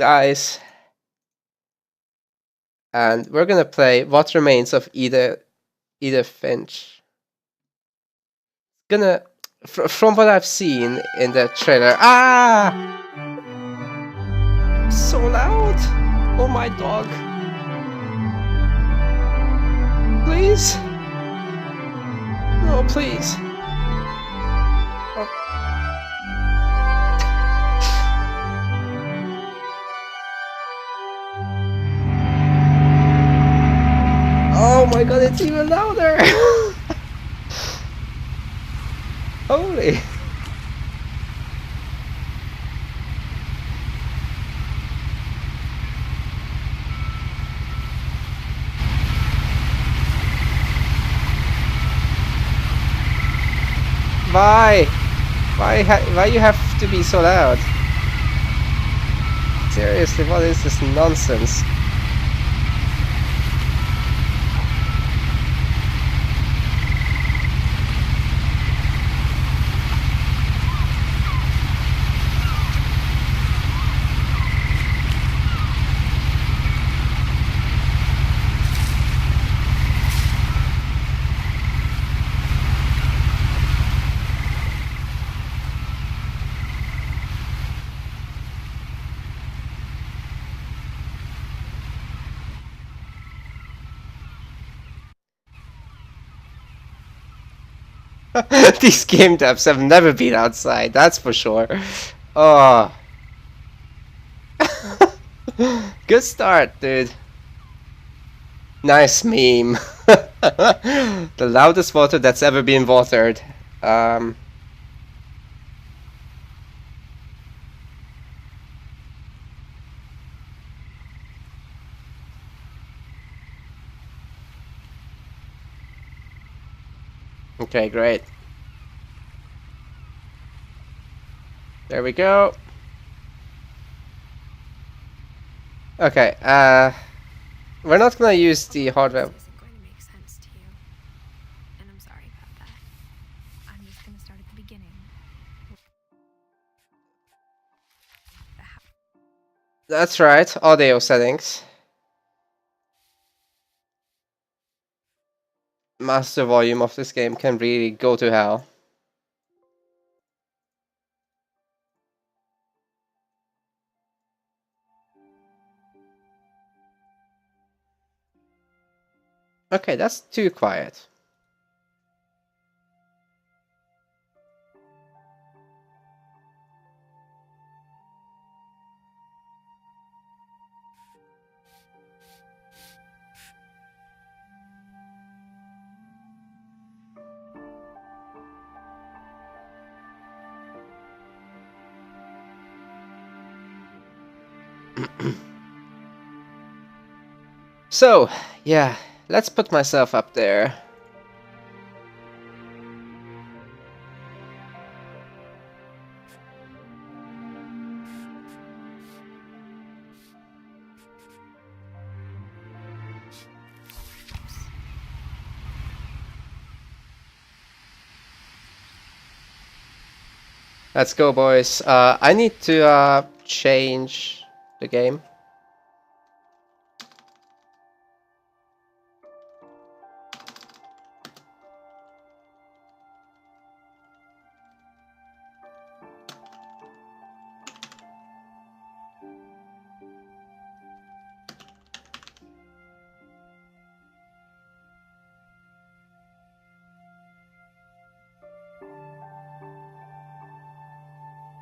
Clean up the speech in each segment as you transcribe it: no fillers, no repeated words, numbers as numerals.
guys. And we're gonna play What Remains of Edith Finch. From what I've seen in the trailer. Ah! So loud! Oh my dog. Please? No, please. Oh. Oh my god, it's even louder! Holy! Why? Why you have to be so loud? Seriously, what is this nonsense? These game devs have never been outside, that's for sure. Oh. Good start, dude. Nice meme. The loudest water that's ever been watered. Okay, great. There we go. Okay, we're not gonna use the hardware. This isn't going to make sense to you, and I'm sorry about that. I'm just gonna start at the beginning. That's right, audio settings. Master volume of this game can really go to hell. Okay, that's too quiet. So, yeah, let's put myself up there. Let's go, boys. I need to change the game.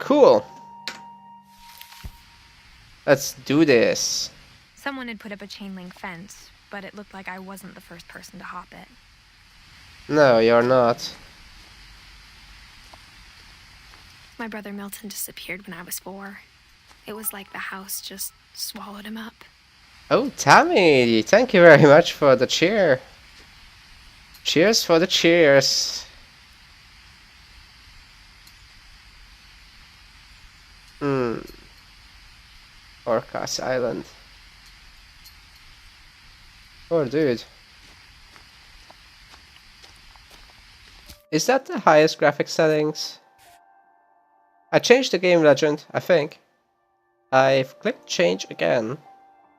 Cool. Let's do this. Someone had put up a chain link fence, but it looked like I wasn't the first person to hop it. No, you're not. My brother Milton disappeared when I was 4. It was like the house just swallowed him up. Oh, Tammy, thank you very much for the cheer. Cheers for the cheers. Orcas Island. Oh, dude. Is that the highest graphic settings? I changed the game legend, I think. I've clicked change again.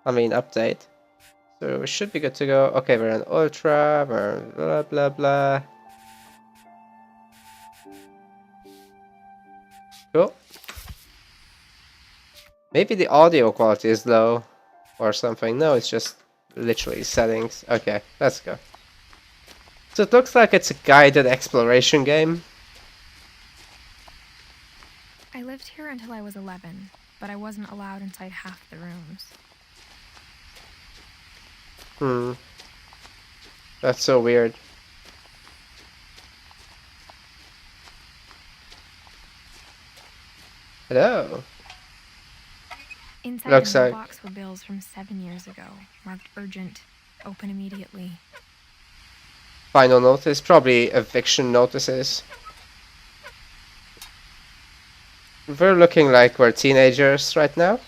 I mean update. So we should be good to go. Okay, we're on ultra, we're on blah blah blah. Cool. Maybe the audio quality is low or something. No, it's just literally settings. Okay, let's go. So it looks like it's a guided exploration game. I lived here until I was 11, but I wasn't allowed inside half the rooms. That's so weird. Hello. Inside Looks the like mailbox were bills from 7 years ago, marked urgent, open immediately. final notice, probably eviction notices. We're looking like we're teenagers right now.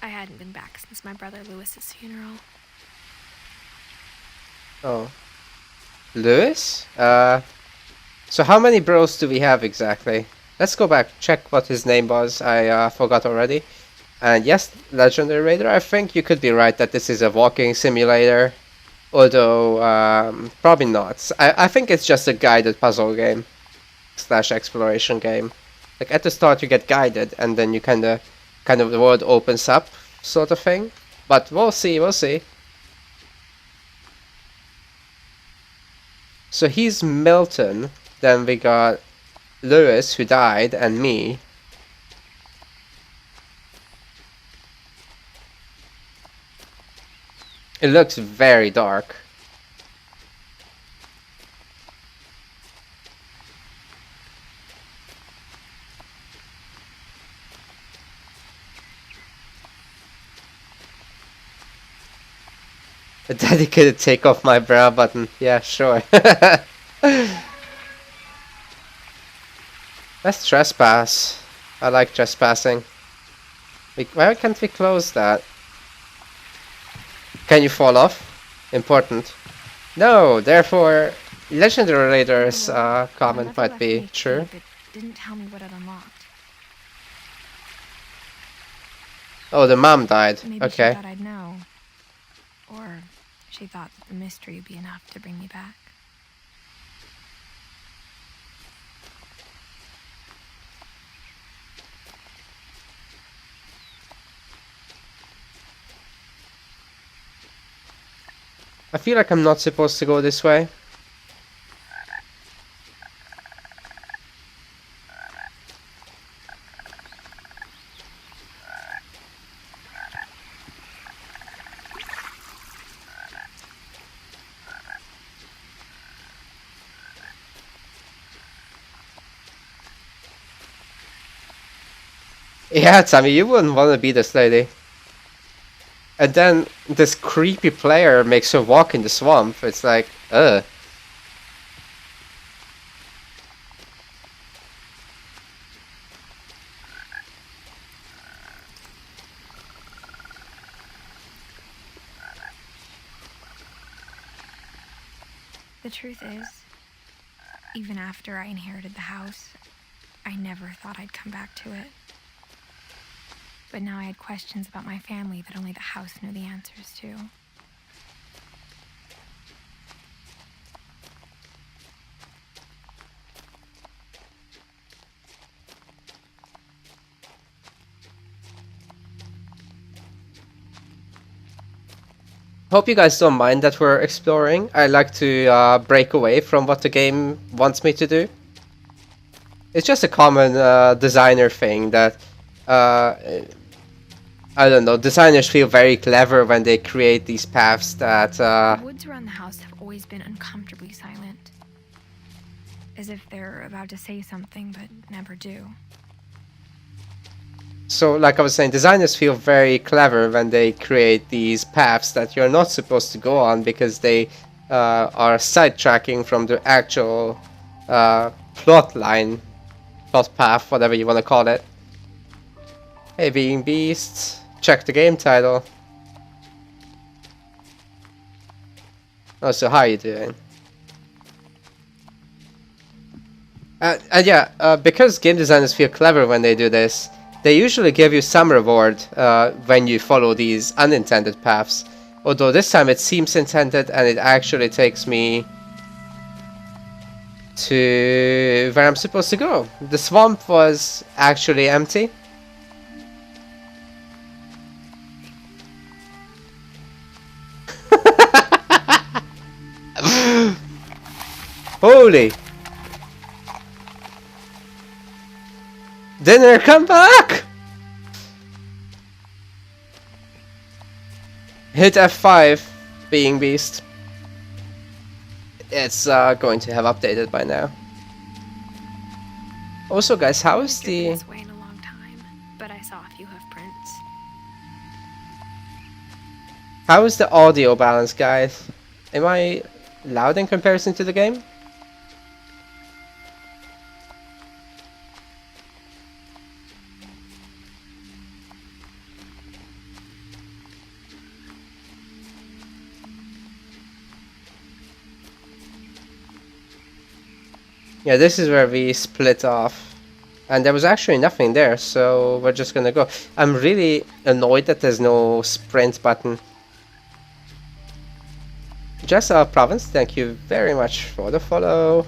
I hadn't been back since my brother Lewis's funeral. Oh. Lewis? So how many bros do we have exactly? Let's go back, check what his name was. I forgot already. And yes, Legendary Raider, I think you could be right that this is a walking simulator. Although, probably not. I think it's just a guided puzzle game. / exploration game. Like at the start you get guided and then you kind of the world opens up sort of thing. But we'll see. So he's Milton, then we got Lewis who died and me. It looks very dark. A dedicated take off my brow button. Yeah, sure. Let's trespass. I like trespassing. Why can't we close that? Can you fall off? Important. No, therefore, Legendary Raider's comment might be true. It didn't tell me what it unlocked. Oh, the mom died. Maybe Okay. she thought I'd know. Or she thought that the mystery would be enough to bring me back. I feel like I'm not supposed to go this way. Yeah, Tammy, you wouldn't want to be this lady. And then this creepy player makes her walk in the swamp. It's like, ugh. The truth is, even after I inherited the house, I never thought I'd come back to it. But now I had questions about my family that only the house knew the answers to. Hope you guys don't mind that we're exploring. I like to break away from what the game wants me to do. It's just a common designer thing that I don't know, designers feel very clever when they create these paths that The woods around the house have always been uncomfortably silent. As if they're about to say something but never do. So, like I was saying, designers feel very clever when they create these paths that you're not supposed to go on because they are sidetracking from the actual plot line, plot path, whatever you want to call it. Hey, being beasts, check the game title. Oh, so how are you doing? And yeah, because game designers feel clever when they do this, They usually give you some reward when you follow these unintended paths. Although this time it seems intended and it actually takes me to where I'm supposed to go. The swamp was actually empty. Holy! Dinner, come back! Hit F5, being beast. It's going to have updated by now. Also, guys, how is the... This way in a long time, but I saw a few hoof prints. How is the audio balance, guys? Am I loud in comparison to the game? Yeah, this is where we split off. And there was actually nothing there, so we're just gonna go. I'm really annoyed that there's no sprint button. Just Province, thank you very much for the follow.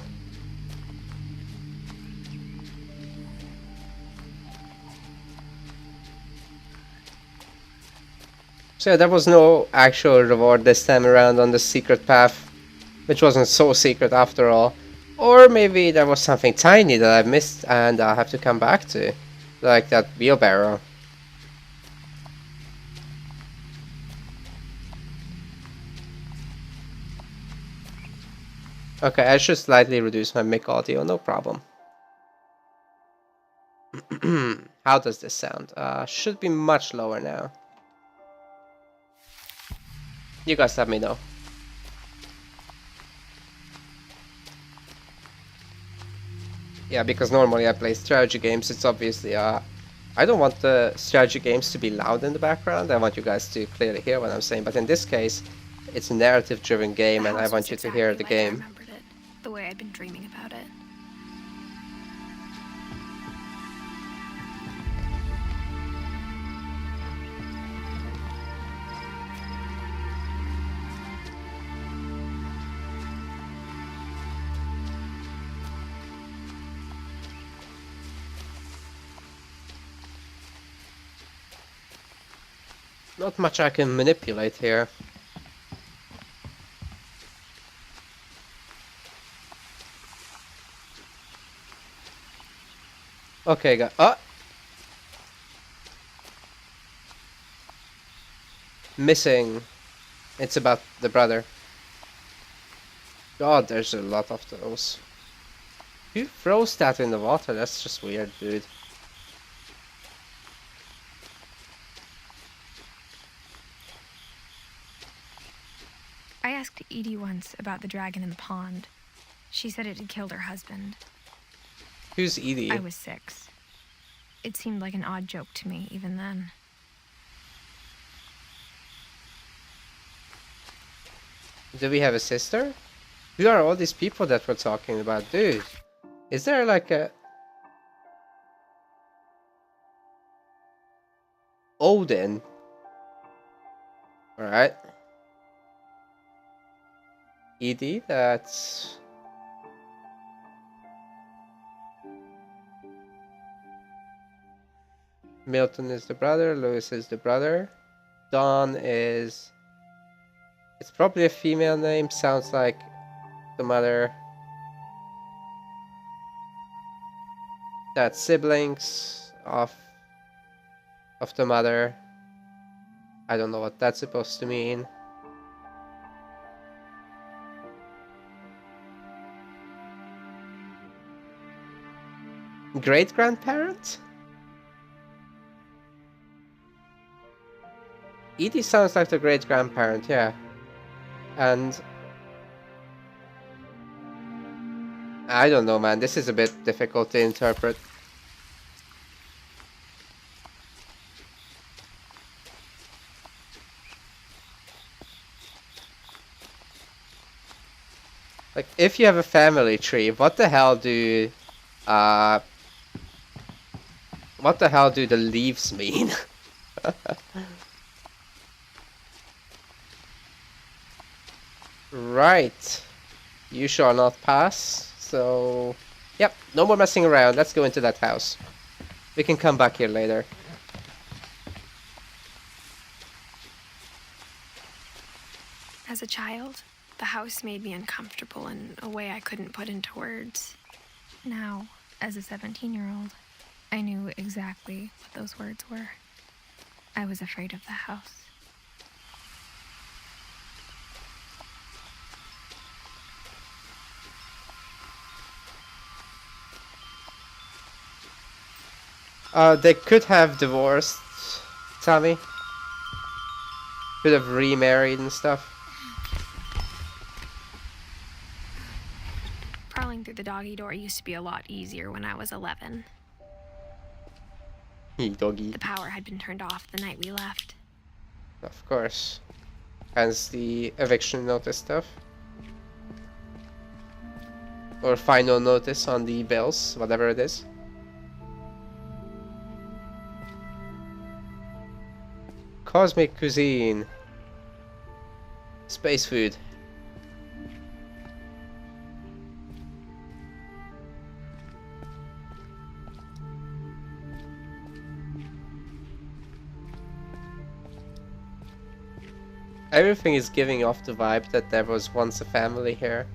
So yeah, there was no actual reward this time around on the secret path, which wasn't so secret after all. Or maybe there was something tiny that I've missed and I'll have to come back to. Like that wheelbarrow. Okay, I should slightly reduce my mic audio, no problem. How does this sound? Should be much lower now. You guys let me know. Yeah, because normally I play strategy games, it's obviously, I don't want the strategy games to be loud in the background, I want you guys to clearly hear what I'm saying, but in this case, it's a narrative-driven game and I want you to hear the game. I remembered it, the way I'd been dreaming about it. Not much I can manipulate here. Okay, guys. Missing. It's about the brother. God, there's a lot of those. Who throws that in the water? That's just weird, dude. I asked Edie once about the dragon in the pond. She said it had killed her husband. Who's Edie? I was 6. It seemed like an odd joke to me even then. Do we have a sister? Who are all these people that we're talking about? Dude, is there like a... Odin? Alright. Edie, that's... Milton is the brother, Lewis is the brother. Dawn is... It's probably a female name, sounds like the mother. That's siblings of the mother. I don't know what that's supposed to mean. Great-grandparent? Edie sounds like the great-grandparent, yeah. And... I don't know, man. This is a bit difficult to interpret. Like, if you have a family tree, what the hell do... what What the hell do the leaves mean? Right. You shall not pass. So, yep, no more messing around. Let's go into that house. We can come back here later. As a child, the house made me uncomfortable in a way I couldn't put into words. Now, as a 17-year-old, I knew exactly what those words were. I was afraid of the house. They could have divorced, Tammy. Could have remarried and stuff. Crawling through the doggy door used to be a lot easier when I was 11. Doggy. The power had been turned off the night we left. Of course. Hence the eviction notice stuff. Or final notice on the bills, whatever it is. Cosmic cuisine. Space food. Everything is giving off the vibe that there was once a family here.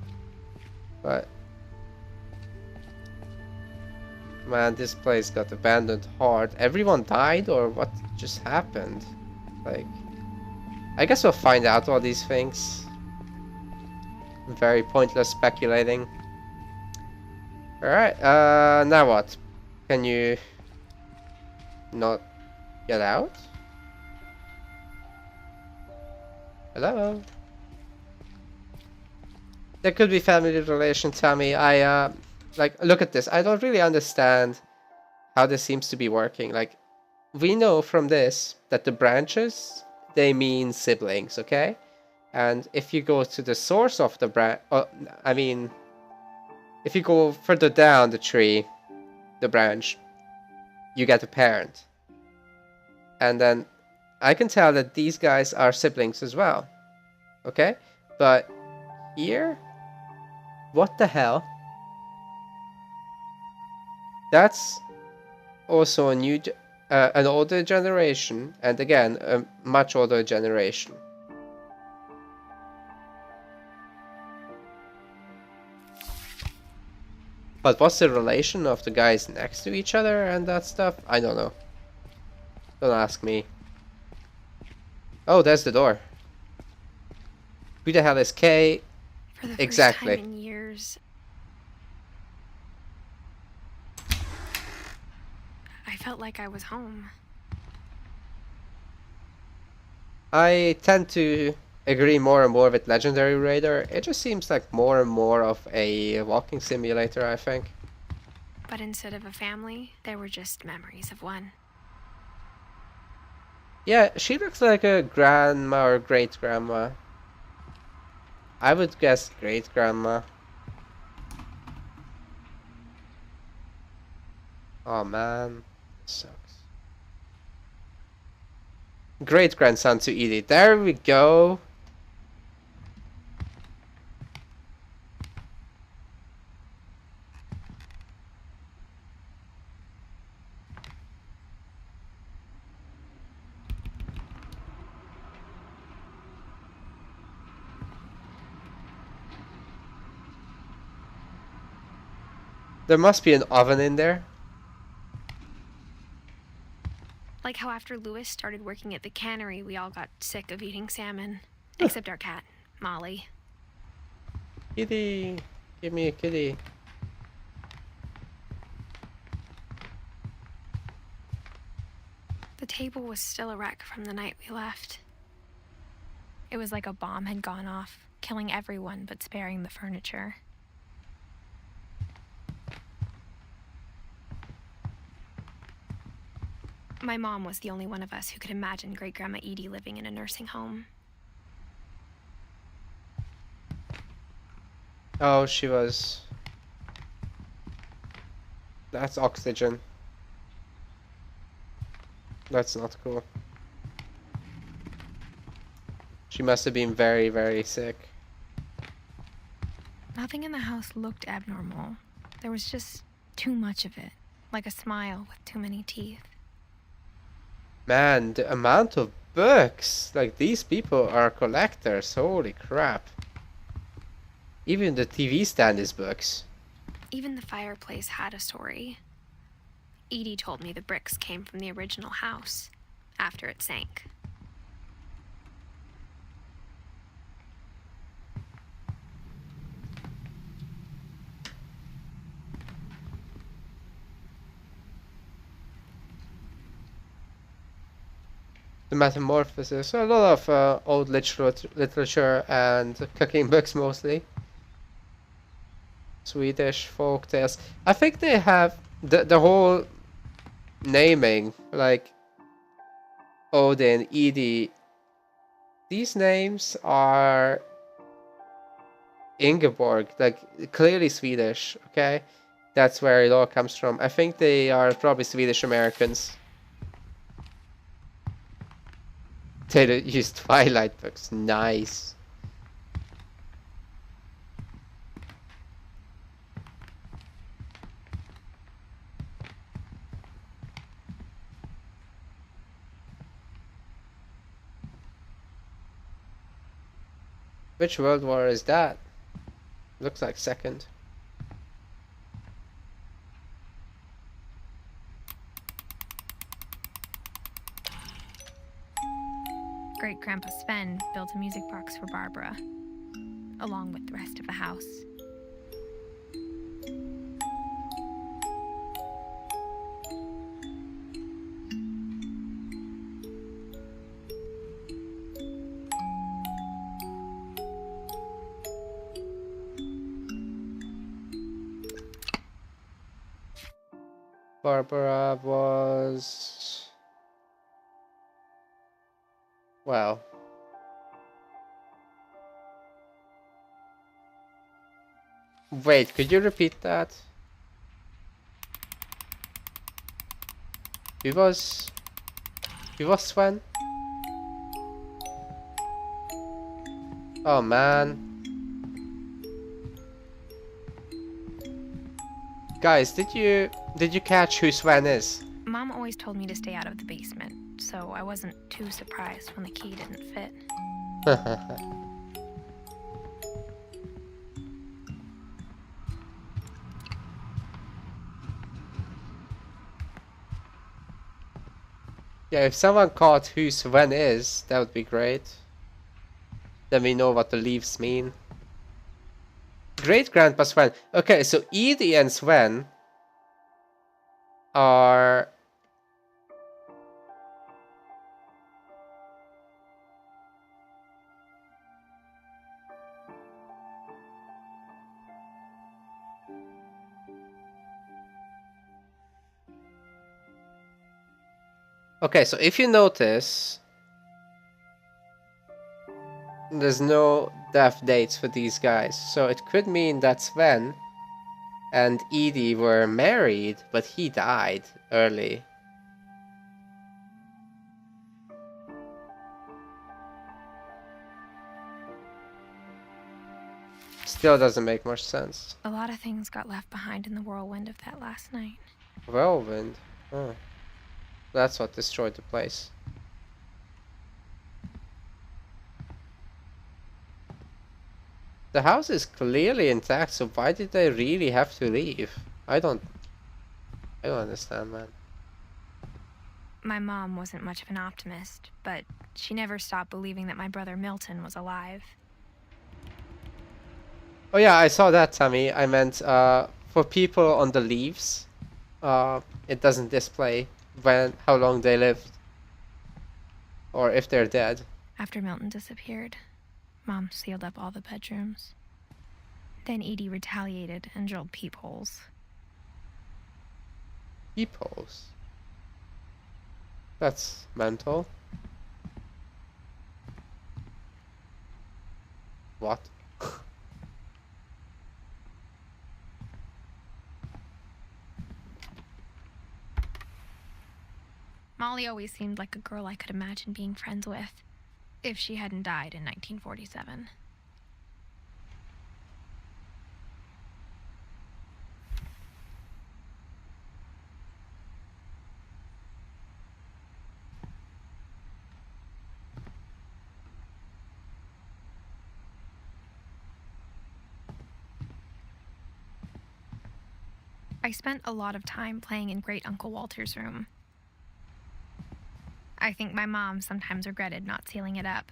But man, this place got abandoned hard. Everyone died, or what just happened? Like, I guess we'll find out all these things. Very pointless speculating. Alright, now what? Can you not get out? Hello? There could be family relation, Tammy. Like, look at this. I don't really understand how this seems to be working. Like, we know from this that the branches, they mean siblings, okay? And if you go to the source of the branch, I mean, if you go further down the tree, the branch, you get a parent. And then I can tell that these guys are siblings as well, okay? But here, what the hell? That's also a new, an older generation, and again, a much older generation. But what's the relation of the guys next to each other and that stuff? I don't know. Don't ask me. Oh, there's the door. Who the hell is Kay? For the Exactly. first time in years, I felt like I was home. I tend to agree more and more with Legendary Raider. It just seems like more and more of a walking simulator, I think. But instead of a family, there were just memories of one. Yeah, she looks like a grandma or great-grandma. I would guess great-grandma. Oh man, sucks. Great-grandson to Edith. There we go. There must be an oven in there. Like how after Lewis started working at the cannery, we all got sick of eating salmon. Except our cat, Molly. Kitty, give me a kitty. The table was still a wreck from the night we left. It was like a bomb had gone off, killing everyone but sparing the furniture. My mom was the only one of us who could imagine Great-Grandma Edie living in a nursing home. Oh, she was. That's oxygen. That's not cool. She must have been very, very sick. Nothing in the house looked abnormal. There was just too much of it, like a smile with too many teeth. Man, the amount of books! Like, these people are collectors, holy crap. Even the TV stand is books. Even the fireplace had a story. Edie told me the bricks came from the original house, after it sank. The Metamorphosis, a lot of old literature and cooking books mostly. Swedish folk tales. I think they have the whole naming, like Odin, Edie. These names are Ingeborg, like clearly Swedish, okay? That's where it all comes from. I think they are probably Swedish Americans. They use Twilight books, nice. Which World War is that? Looks like second. Great-Grandpa Sven built a music box for Barbara, along with the rest of the house. Barbara was... Well... Wait, could you repeat that? He was Sven? Oh man. Guys, did you catch who Sven is? Mom always told me to stay out of the basement, so I wasn't too surprised when the key didn't fit. Yeah, if someone caught who Sven is, that would be great. Then we know what the leaves mean. Great Grandpa Sven. Okay, so Edie and Sven are... Okay, so if you notice, there's no death dates for these guys. So it could mean that Sven and Edie were married, but he died early. Still doesn't make much sense. A lot of things got left behind in the whirlwind of that last night. Whirlwind? Oh. That's what destroyed the place. The house is clearly intact, so why did they really have to leave? I don't understand, man. My mom wasn't much of an optimist, but she never stopped believing that my brother Milton was alive. Oh yeah, I saw that, Tammy. I meant, for people on the leaves, it doesn't display how long they lived. Or if they're dead. After Milton disappeared, Mom sealed up all the bedrooms. Then Edie retaliated and drilled peepholes. Peepholes? That's mental. What? Mom Molly always seemed like a girl I could imagine being friends with, if she hadn't died in 1947. I spent a lot of time playing in Great Uncle Walter's room. I think my mom sometimes regretted not sealing it up.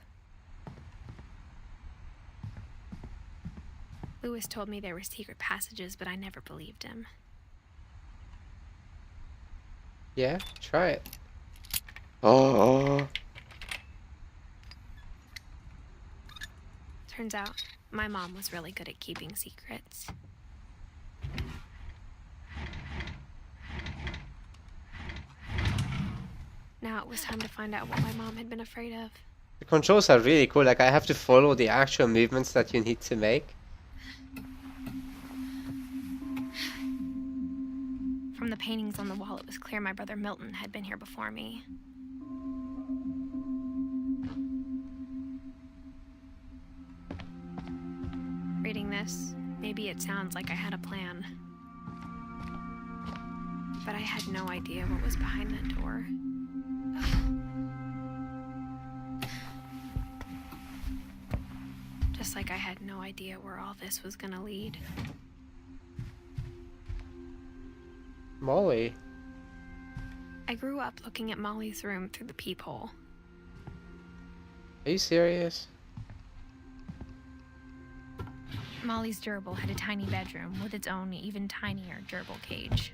Lewis told me there were secret passages, but I never believed him. Yeah, try it. Oh. Turns out, my mom was really good at keeping secrets. Now it was time to find out what my mom had been afraid of. The controls are really cool. Like, I have to follow the actual movements that you need to make. From the paintings on the wall, it was clear my brother Milton had been here before me. Reading this, maybe it sounds like I had a plan. But I had no idea what was behind that door. Just like I had no idea where all this was gonna lead. Molly. I grew up looking at Molly's room through the peephole. Are you serious? Molly's gerbil had a tiny bedroom with its own even tinier gerbil cage.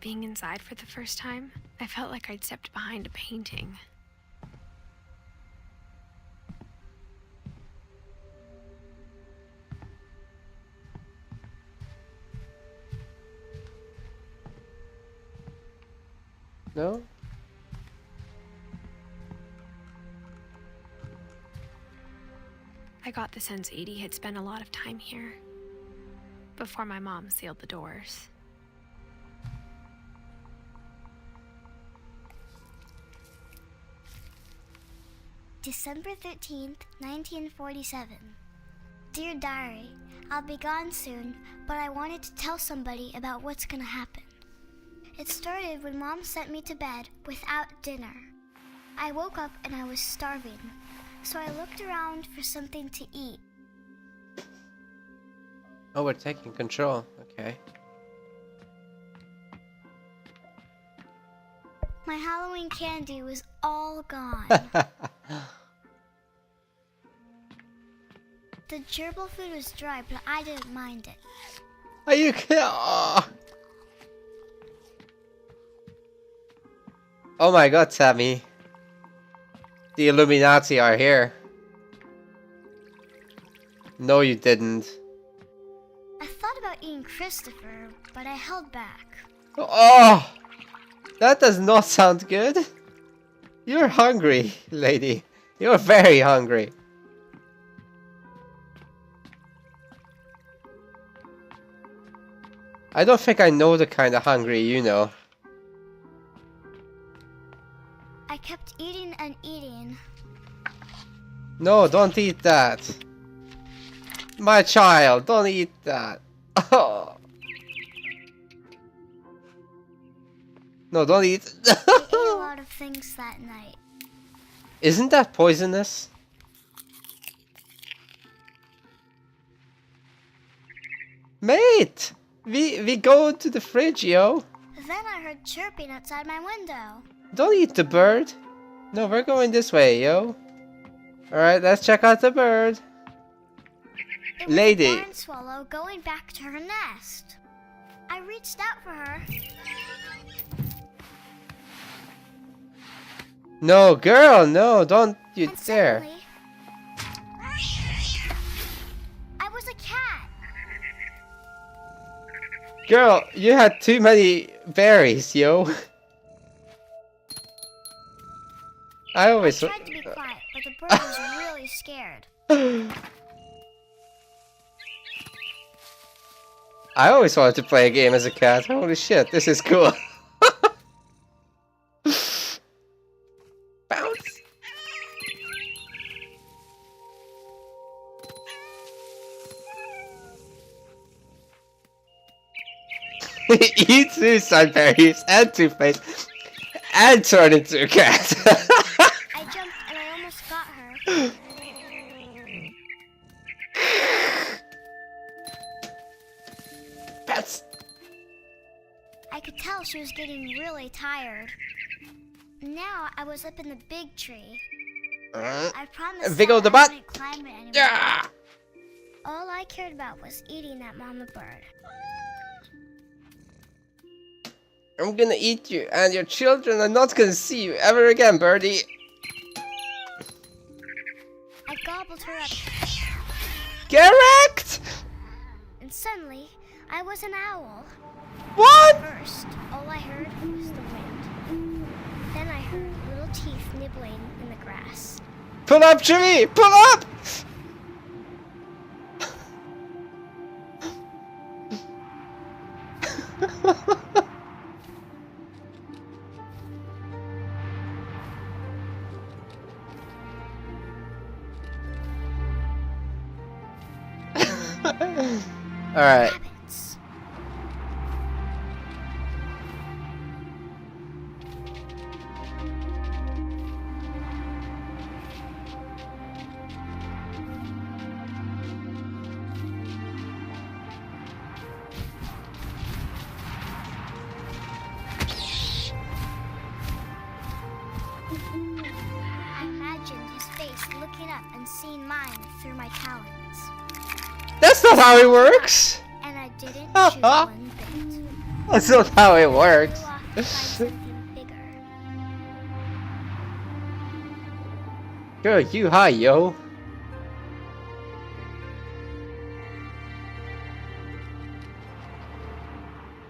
Being inside for the first time, I felt like I'd stepped behind a painting. No? I got the sense Edie had spent a lot of time here, before my mom sealed the doors. December 13th, 1947. Dear Diary, I'll be gone soon, but I wanted to tell somebody about what's gonna happen. It started when Mom sent me to bed without dinner. I woke up and I was starving, so I looked around for something to eat. Oh, we're taking control. Okay. My Halloween candy was all gone. The gerbil food was dry, but I didn't mind it. Are you kidding? Oh my god, Sammy. The Illuminati are here. No, you didn't. I thought about eating Christopher, but I held back. Oh! That does not sound good. You're hungry, lady. You're very hungry. I don't think I know the kind of hungry you know. I kept eating and eating. No, don't eat that. My child, don't eat that. Oh. No, don't eat. I ate a lot of things that night. Isn't that poisonous? Mate! We go to the fridge, yo. Then I heard chirping outside my window. Don't eat the bird. No, we're going this way, yo. Alright, let's check out the bird. It was Lady. a barn swallow going back to her nest. I reached out for her. No, girl, no, don't you And dare. suddenly, I was a cat. Girl, you had too many berries, yo. I I always... tried to be quiet, but the bird was really scared. I always wanted to play a game as a cat. Holy shit, this is cool. Bounce. Eat suicide berries and toothpaste and turn into a cat. I jumped and I almost got her. That's... I could tell she was getting really tired. Now I was up in the big tree. I promised Wiggle the I butt. wouldn't climb it anymore. Yeah. All I cared about was eating that mama bird. I'm gonna eat you, and your children are not gonna see you ever again, birdie. I gobbled her up, Correct! and suddenly I was an owl. What? First, all I heard was the wind. Then I heard little teeth nibbling in the grass. Pull up, Jimmy! Pull up! Alright. Rabbits. I imagined his face looking up and seeing mine through my talons. That's not how it works! And I didn't choose one bit. That's not how it works. Flew off to find something bigger. Girl, you high, yo.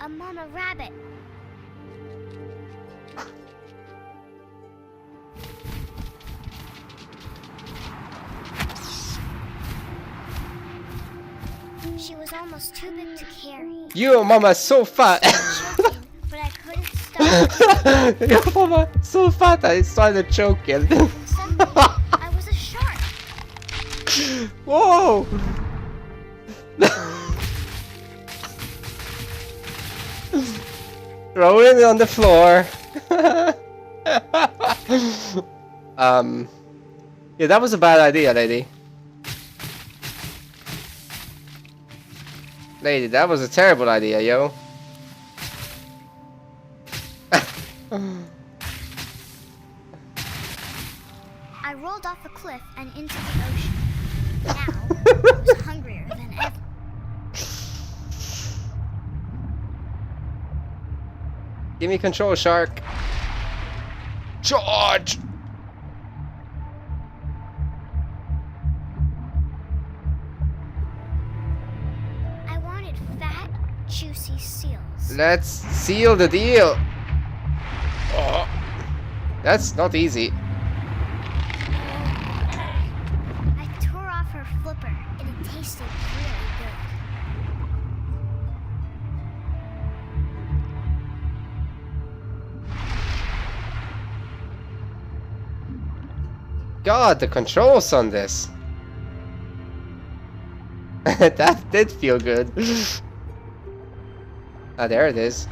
A mama rabbit. She was almost too big to carry. Your mama's so fat. Choking, but I couldn't stop. Your mama so fat I started choking. And suddenly, I was a shark. Whoa! Rolling on the floor. Yeah, that was a bad idea, lady. Lady, that was a terrible idea, yo. I rolled off a cliff and into the ocean. Now, I was hungrier than ever. Give me control, shark. Charge! I wanted fat, juicy seals. Let's seal the deal. Oh, that's not easy. I tore off her flipper, and it tasted really good. God, the controls on this. That did feel good. Ah, there it is. I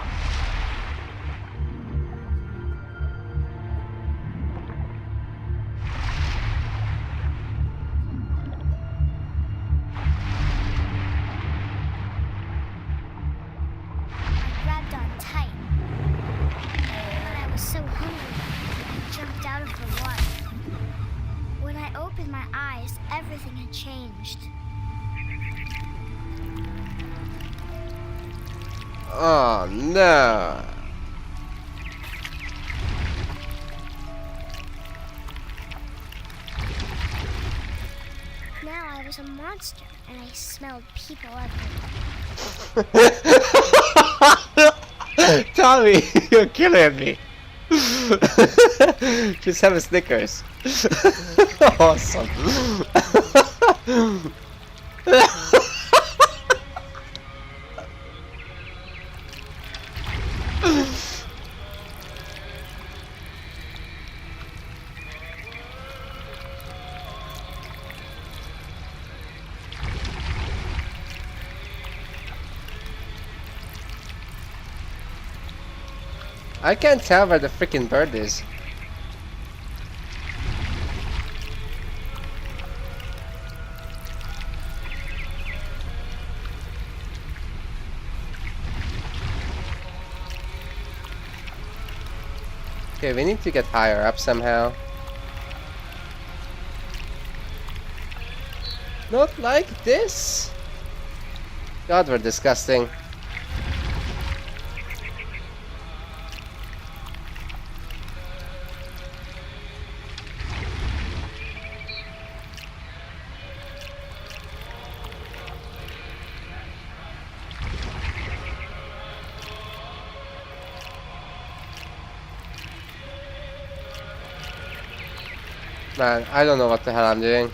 grabbed on tight. But I was so hungry, I jumped out of the water. When I opened my eyes, everything had changed. Oh no. Now I was a monster, and I smelled people everywhere. Tommy, you're killing me. Just have a Snickers. Awesome. I can't tell where the freaking bird is. Okay, we need to get higher up somehow. Not like this! God, we're disgusting. Man, I don't know what the hell I'm doing.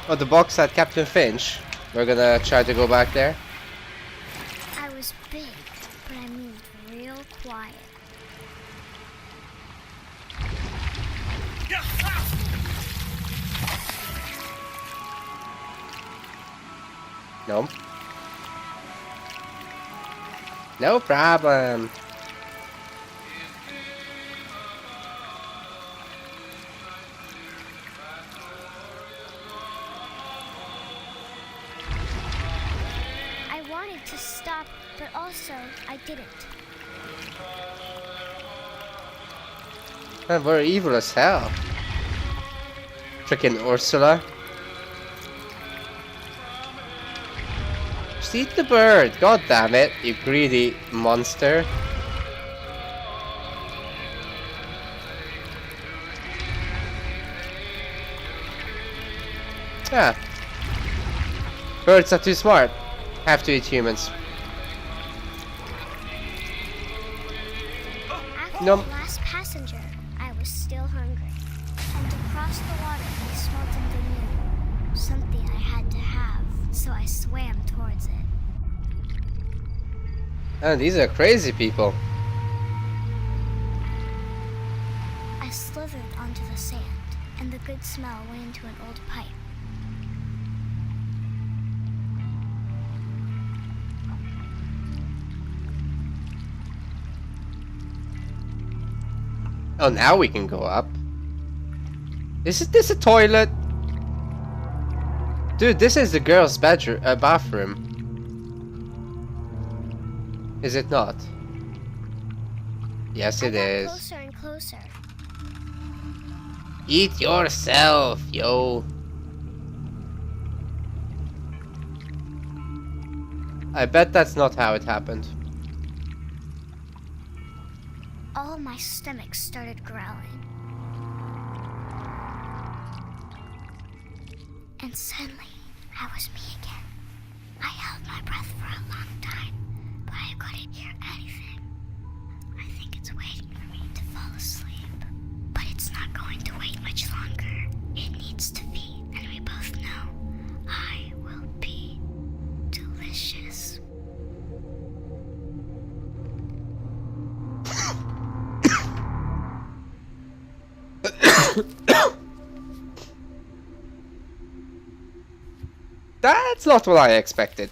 Oh, the box at Captain Finch. We're gonna try to go back there. I was big, but I moved real quiet. No. No problem. I wanted to stop, but also I didn't. Man, we're evil as hell. Frickin' Ursula. Just eat the bird. God damn it, you greedy monster. Ah. Birds are too smart. Have to eat humans. After No. the last passenger, I was still hungry. And to cross the water, I smelled something new. Something I had to have, so I swam towards it. Oh, these are crazy people. I slithered onto the sand, and the good smell went into an old pipe. Oh, now we can go up. Is this a toilet? Dude, this is the girl's bedroom, bathroom. Is it not? Yes, it I got is. closer and closer. Eat yourself, yo. I bet that's not how it happened. All my stomach started growling. And suddenly, I was me again. I held my breath for a long time, but I couldn't hear anything. I think it's waiting for me to fall asleep. But it's not going to wait much longer. It needs to feed, and we both know I will be delicious. That's not what I expected.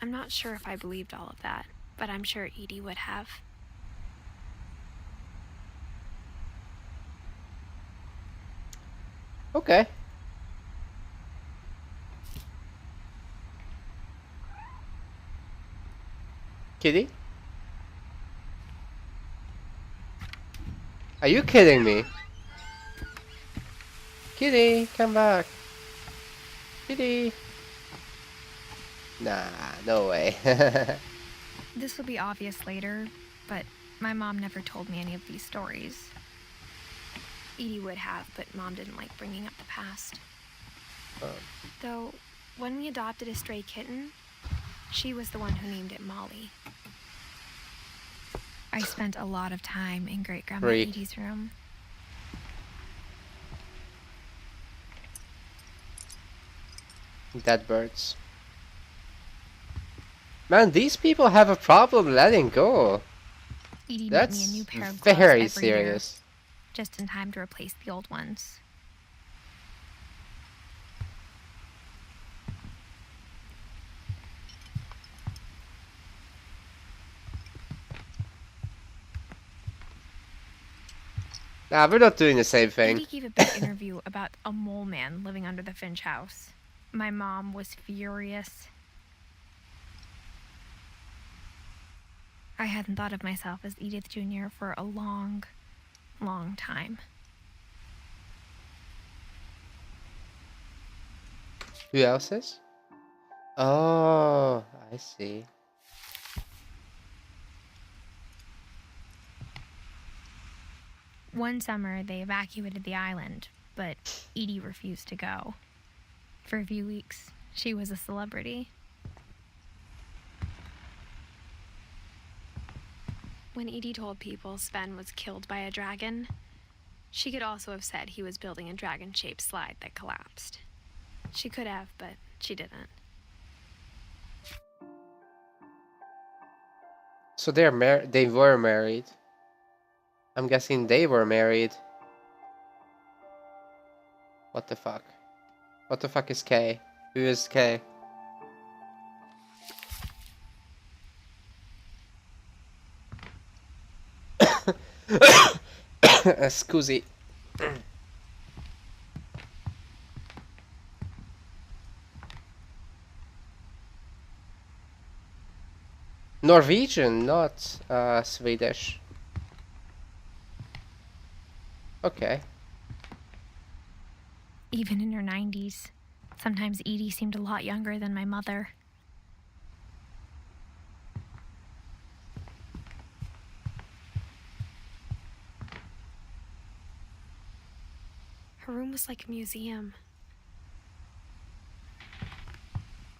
I'm not sure if I believed all of that, but I'm sure Edie would have. Okay. Kitty? Are you kidding me? Kitty, come back. Kitty. Nah, no way. This will be obvious later, but my mom never told me any of these stories. Edie would have, but Mom didn't like bringing up the past. Though, when we adopted a stray kitten, she was the one who named it Molly. I spent a lot of time in Great-Grandma Freak. Edie's room. Dead birds. Man, these people have a problem letting go. Edie That's made me a new pair of gloves very every year, serious. just in time to replace the old ones. Nah, we're not doing the same thing. Edie gave a big interview about a mole man living under the Finch house. My mom was furious. I hadn't thought of myself as Edith Jr. for a long, long time. Who else is? Oh, I see. One summer, they evacuated the island, but Edie refused to go. For a few weeks, she was a celebrity. When Edie told people Sven was killed by a dragon, she could also have said he was building a dragon-shaped slide that collapsed. She could have, but she didn't. So they were married. I'm guessing they were married. What the fuck? What the fuck is K? Who is K? Scusi. Norwegian, not Swedish. Okay. Even in her 90s, sometimes Edie seemed a lot younger than my mother. Her room was like a museum.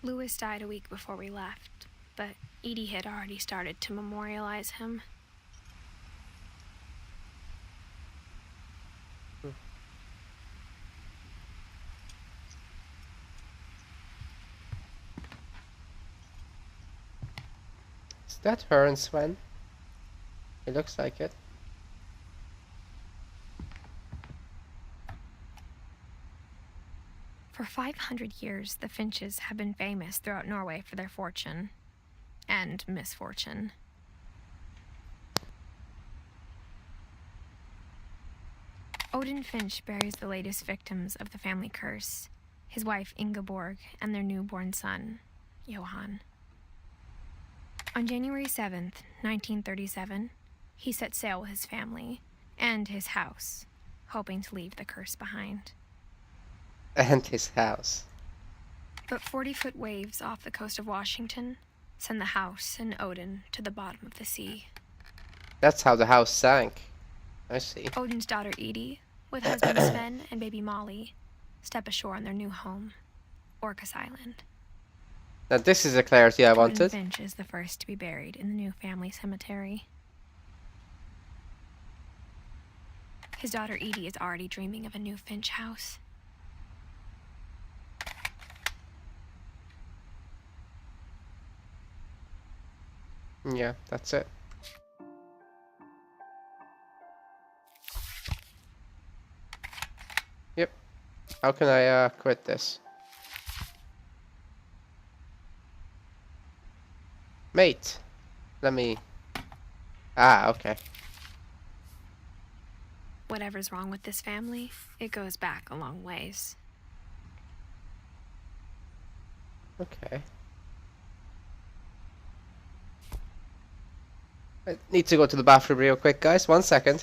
Louis died a week before we left, but Edie had already started to memorialize him. Is that her and Sven? It looks like it. For 500 years, the Finches have been famous throughout Norway for their fortune and misfortune. Odin Finch buries the latest victims of the family curse, his wife Ingeborg and their newborn son, Johan. On January 7th, 1937, he set sail with his family and his house, hoping to leave the curse behind. And his house. But 40-foot waves off the coast of Washington send the house and Odin to the bottom of the sea. That's how the house sank. I see. Odin's daughter Edie, with husband Sven and baby Molly, step ashore on their new home, Orcas Island. Now this is the clarity I Odin wanted. Finch is the first to be buried in the new family cemetery. His daughter Edie is already dreaming of a new Finch house. Yeah, that's it. Yep. How can I quit this? Mate, let me... Ah, okay. Whatever's wrong with this family, it goes back a long ways. Okay. I need to go to the bathroom real quick, guys. 1 second.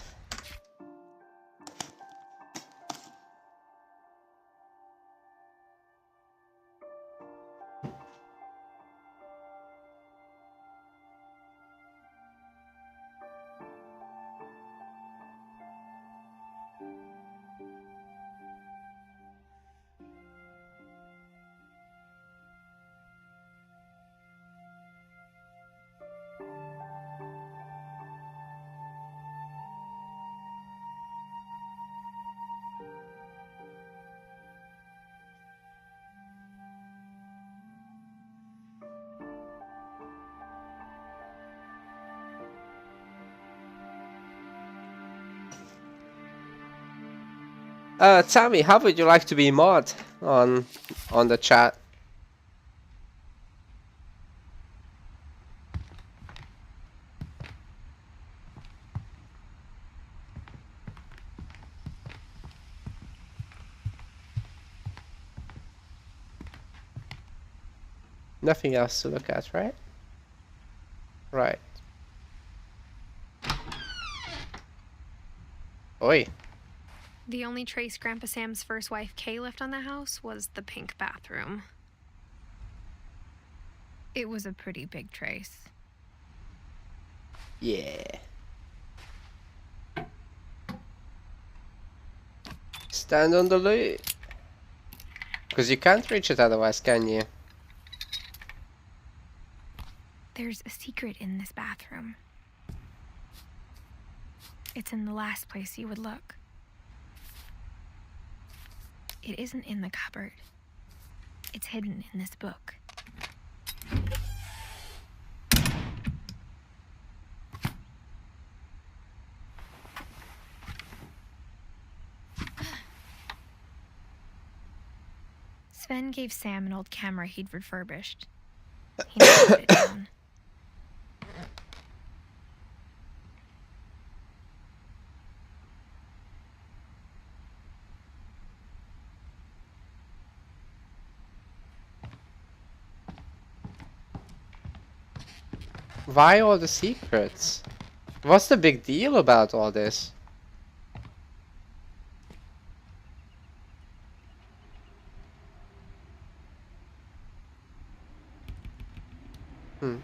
Tammy, how would you like to be mod on the chat? Nothing else to look at, right? Right. Oi. The only trace Grandpa Sam's first wife, Kay, left on the house was the pink bathroom. It was a pretty big trace. Yeah. Stand on the lid. Because you can't reach it otherwise, can you? There's a secret in this bathroom. It's in the last place you would look. It isn't in the cupboard. It's hidden in this book. Sven gave Sam an old camera he'd refurbished. He never put it down. Why all the secrets? What's the big deal about all this? Hmm.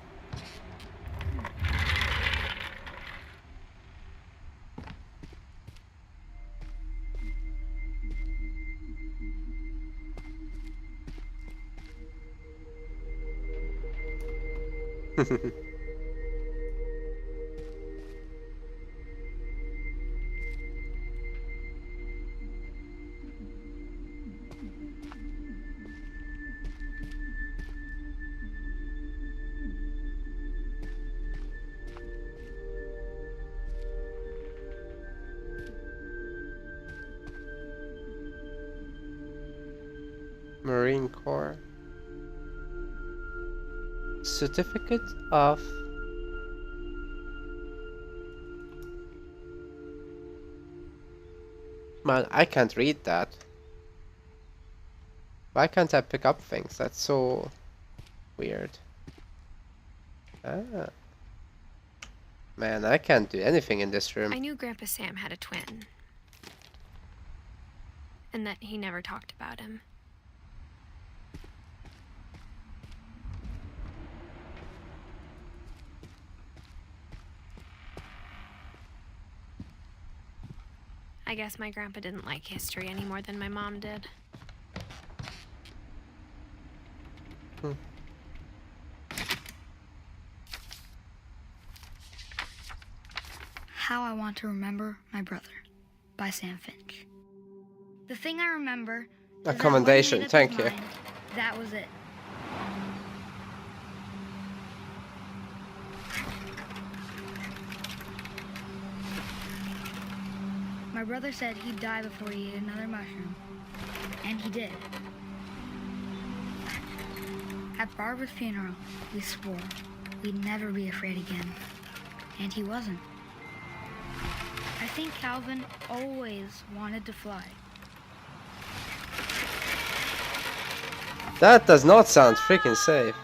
Marine Corps. Certificate of... Man, I can't read that. Why can't I pick up things? That's so weird. Ah. Man, I can't do anything in this room. I knew Grandpa Sam had a twin. And that he never talked about him. I guess my grandpa didn't like history any more than my mom did. Hmm. How I Want to Remember My Brother by Sam Finch. The thing I remember is A commendation, that when he thank made up you. his mind, that was it. My brother said he'd die before he ate another mushroom. And he did. At Barbara's funeral, we swore we'd never be afraid again. And he wasn't. I think Calvin always wanted to fly. That does not sound freaking safe.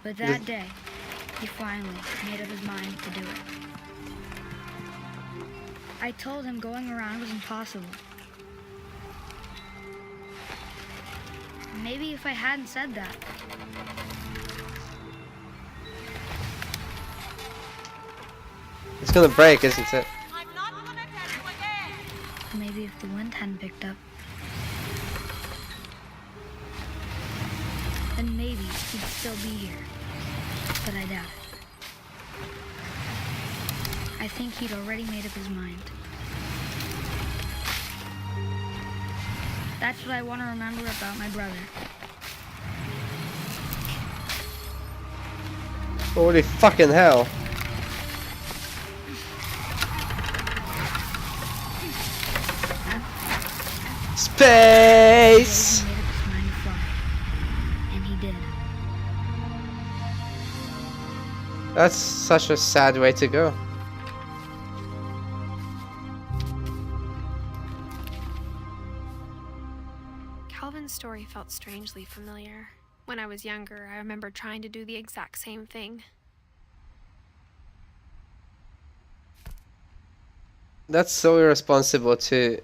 But that day, he finally made up his mind to do it. I told him going around was impossible. Maybe if I hadn't said that, It's gonna break, isn't it? I'm not gonna tell you again. maybe if the wind hadn't picked up, then maybe he'd still be here. But I doubt it. I think he'd already made up his mind. That's what I want to remember about my brother. Holy fucking hell. Space! He made up his mind to fly. And he did. That's such a sad way to go. Calvin's story felt strangely familiar. When I was younger, I remember trying to do the exact same thing. That's so irresponsible to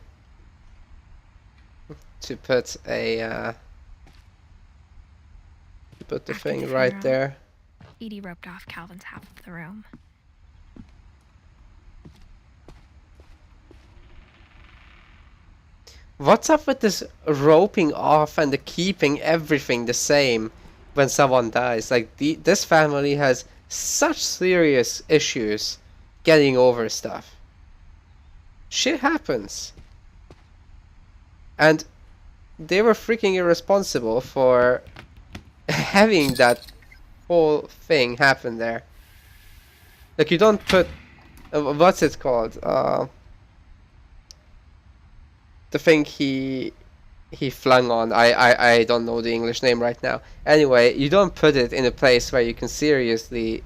put a put the After thing the right funeral, there. Edie roped off Calvin's half of the room. What's up with this roping off and the keeping everything the same when someone dies? Like, this family has such serious issues getting over stuff. Shit happens. And they were freaking irresponsible for having that whole thing happen there. Like, you don't put... what's it called? The thing he flung on. I don't know the English name right now. Anyway, you don't put it in a place where you can seriously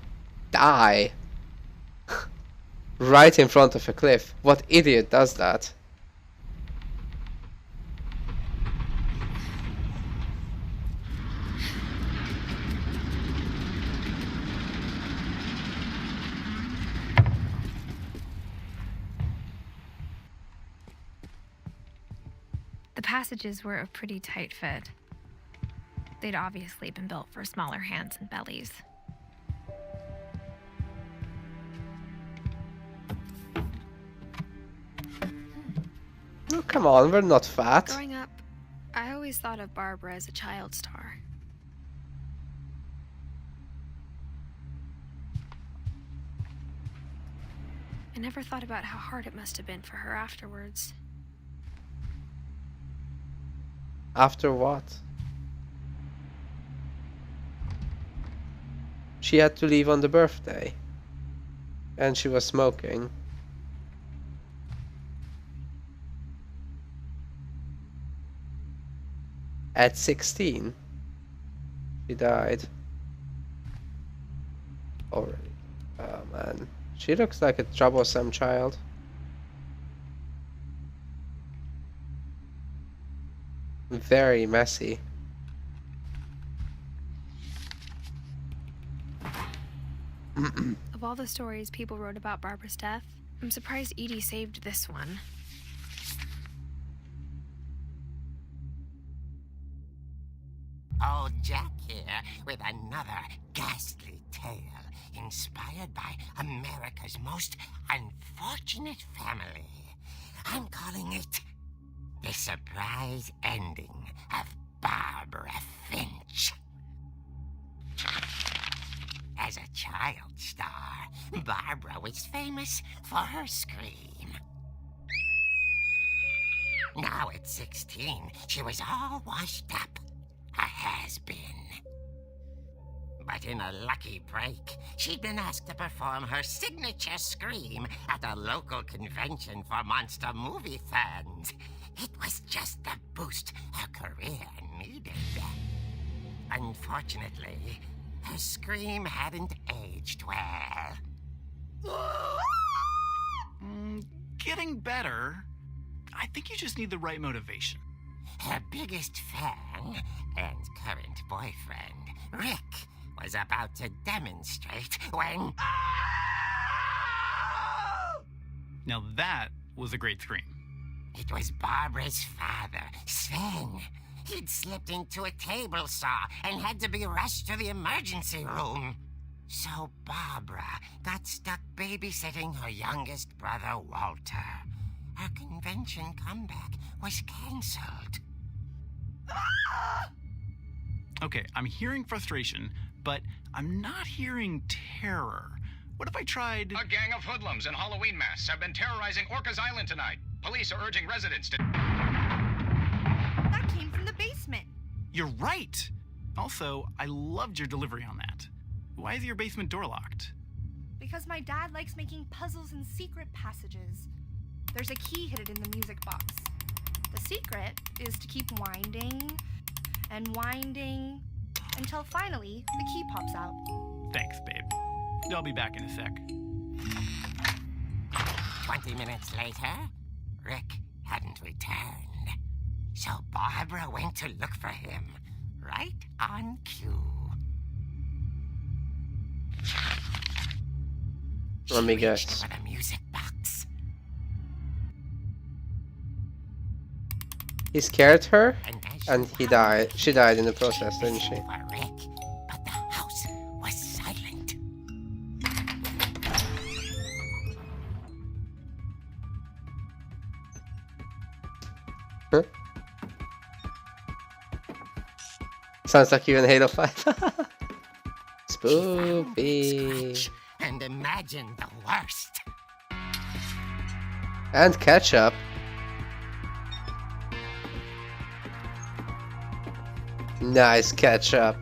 die. Right in front of a cliff. What idiot does that? The passages were a pretty tight fit. They'd obviously been built for smaller hands and bellies. Oh, come on, we're not fat. Growing up, I always thought of Barbara as a child star. I never thought about how hard it must have been for her afterwards. After what? She had to leave on the birthday. And she was smoking. At 16, she died. Already. Oh man. She looks like a troublesome child. Very messy. Of all the stories people wrote about Barbara's death, I'm surprised Edie saved this one. Old Jack here with another ghastly tale inspired by America's most unfortunate family. I'm calling it The Surprise Ending of Barbara Finch. As a child star, Barbara was famous for her scream. Now at 16, she was all washed up. A has-been. But in a lucky break, she'd been asked to perform her signature scream at a local convention for monster movie fans. It was just the boost her career needed. Unfortunately, her scream hadn't aged well. Getting better. I think you just need the right motivation. Her biggest fan and current boyfriend, Rick, was about to demonstrate when... Now that was a great scream. It was Barbara's father, Sven. He'd slipped into a table saw and had to be rushed to the emergency room. So Barbara got stuck babysitting her youngest brother, Walter. Her convention comeback was cancelled. Okay, I'm hearing frustration, but I'm not hearing terror. What if I tried... A gang of hoodlums in Halloween masks have been terrorizing Orcas Island tonight. Police are urging residents to... That came from the basement. You're right! Also, I loved your delivery on that. Why is your basement door locked? Because my dad likes making puzzles and secret passages. There's a key hidden in the music box. The secret is to keep winding and winding until finally the key pops out. Thanks, babe. I'll be back in a sec. 20 minutes later, Rick hadn't returned. So Barbara went to look for him, right on cue. Let me She guess. reached for the music box. He scared her, As and she he died. found She died in the process, didn't she? for Rick, but the house was silent. Huh? Sounds like you in Halo 5. Spoopy. Scratch and imagine the worst. And ketchup. Nice ketchup.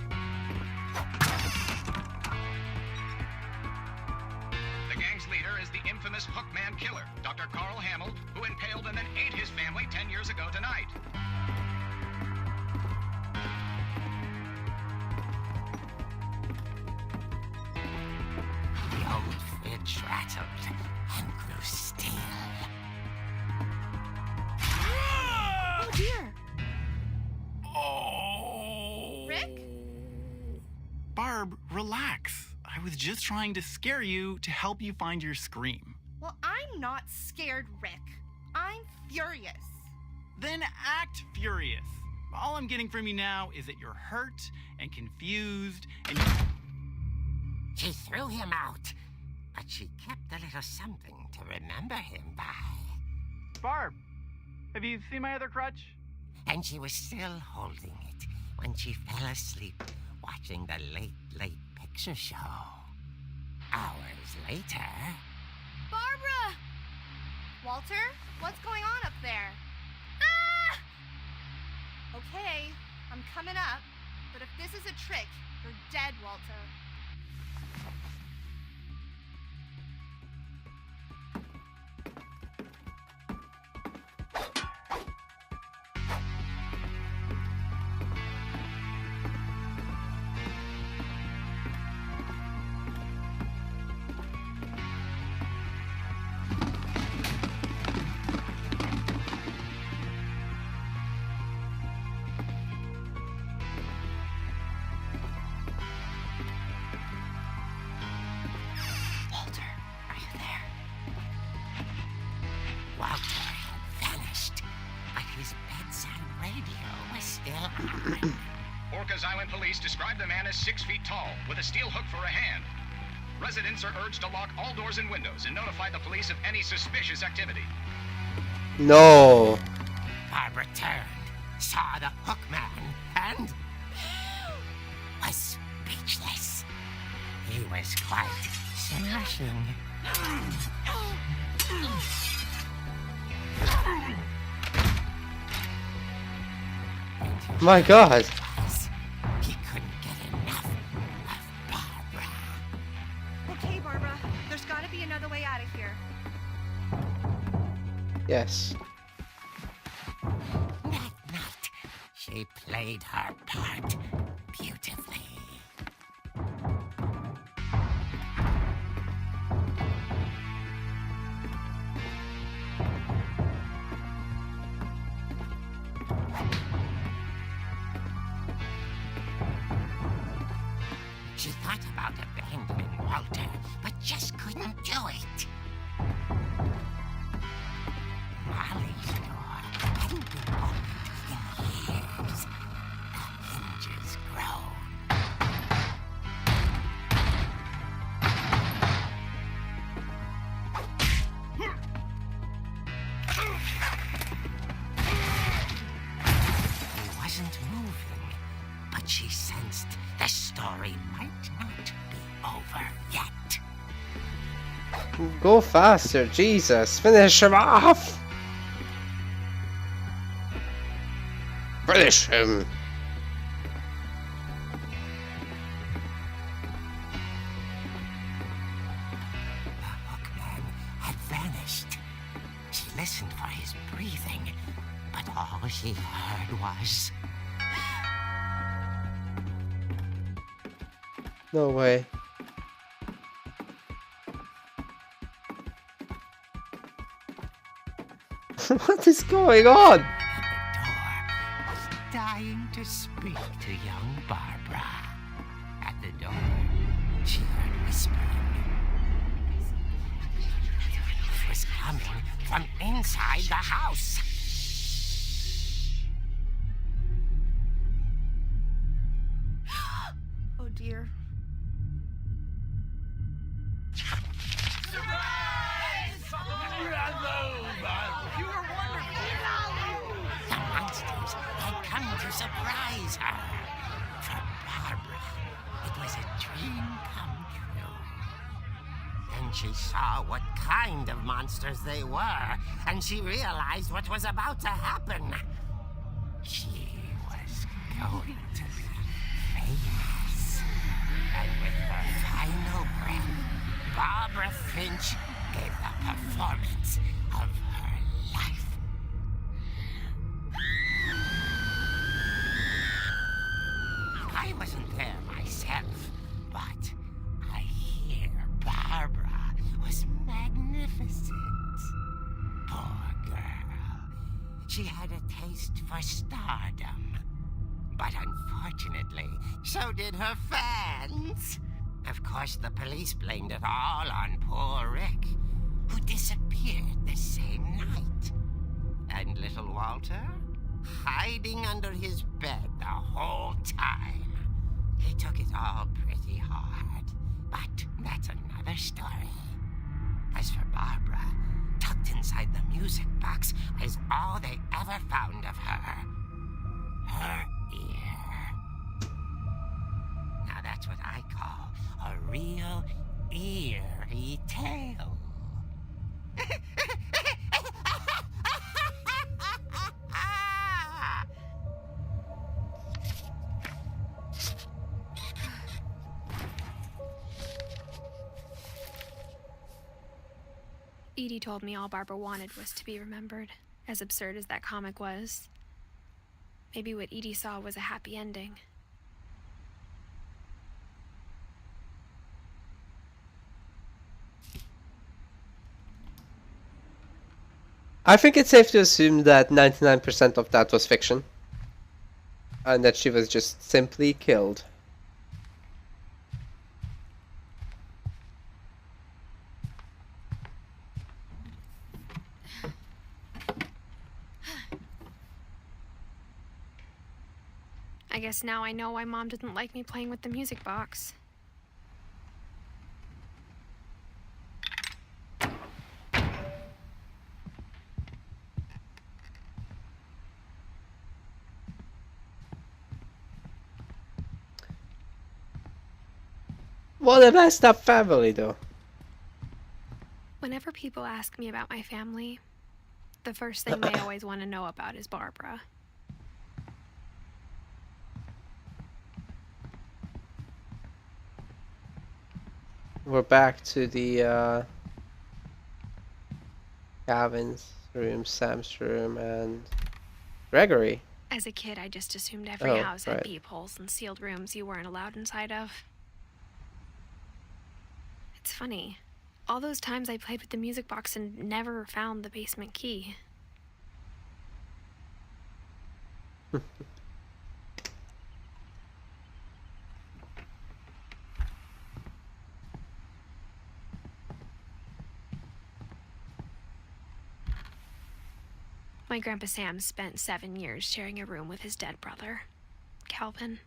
The gang's leader is the infamous Hookman killer, Dr. Carl Hamill, who impaled and then ate his family 10 years ago tonight. The old fridge rattled and grew still. Oh dear. Oh. Rick? Barb, relax. I was just trying to scare you to help you find your scream. Well, I'm not scared, Rick. I'm furious. Then act furious. All I'm getting from you now is that you're hurt and confused and She threw him out, but she kept a little something to remember him by. Barb, have you seen my other crutch? And she was still holding it when she fell asleep watching the late picture show. Hours later... Barbara! Walter, what's going on up there? Ah! Okay, I'm coming up, but if this is a trick, you're dead, Walter. Walter had vanished, but his bedside radio was still on. Orcas Island police describe the man as 6 feet tall, with a steel hook for a hand. Residents are urged to lock all doors and windows and notify the police of any suspicious activity. No. Barbara turned, saw the hook man, and was speechless. He was quite smashing. My God. He couldn't get enough of Barbara. Okay, Barbara, there's gotta be another way out of here. Yes. That night, she played her part beautifully. She thought about abandoning Walter, but just couldn't do it. Molly's door hadn't been opened in years. The hinges groaned. He wasn't moving, but she sensed the story might not be over yet. Go faster, Jesus. Finish him off. Finish him. The hookman had vanished. She listened for his breathing, but But all she heard was... No way. What is going on? At the door was dying to speak to young Barbara. At the door, she heard whispering. It was coming from inside the house. Oh dear. The monsters had come to surprise her. For Barbara, it was a dream come true. Then she saw what kind of monsters they were, and she realized what was about to happen. She was going to be famous. And with her final breath, Barbara Finch gave the performance of her life. I wasn't there myself, but I hear Barbara was magnificent. Poor girl. She had a taste for stardom. But unfortunately, so did her fans. Of course, the police blamed it all on poor Rick, who disappeared the same night. And little Walter? Hiding under his bed the whole time. He took it all pretty hard, but that's another story. As for Barbara, tucked inside the music box is all they ever found of her. Her ear. Now that's what I call a real eerie tale. Edie told me all Barbara wanted was to be remembered, as absurd as that comic was. Maybe what Edie saw was a happy ending. I think it's safe to assume that 99% of that was fiction. And that she was just simply killed. I guess now I know why Mom didn't like me playing with the music box. What a messed up family, though. Whenever people ask me about my family, the first thing they always want to know about is Barbara. We're back to the Gavin's room, Sam's room, and Gregory. As a kid, I just assumed every Oh, house had right. peepholes and sealed rooms you weren't allowed inside of. It's funny. All those times I played with the music box and never found the basement key. My Grandpa Sam spent 7 years sharing a room with his dead brother, Calvin.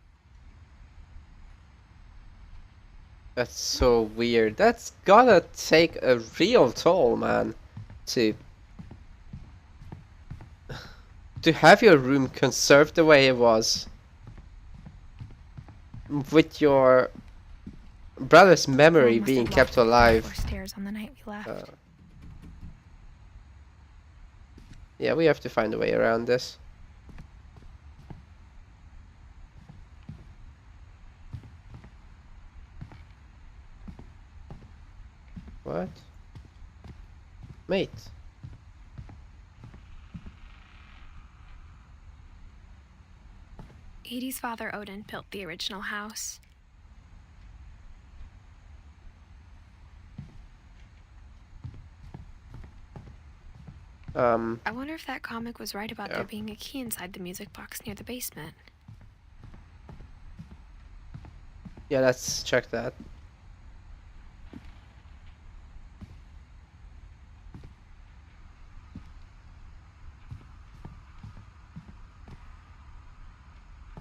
That's so weird. That's gotta take a real toll, man. To have your room conserved the way it was, with your brother's memory Mom must being have kept locked the alive. floor stairs on the night we left. Yeah, we have to find a way around this. What? Mate. Edie's father, Odin, built the original house. I wonder if that comic was right about there being a key inside the music box near the basement. Yeah, let's check that.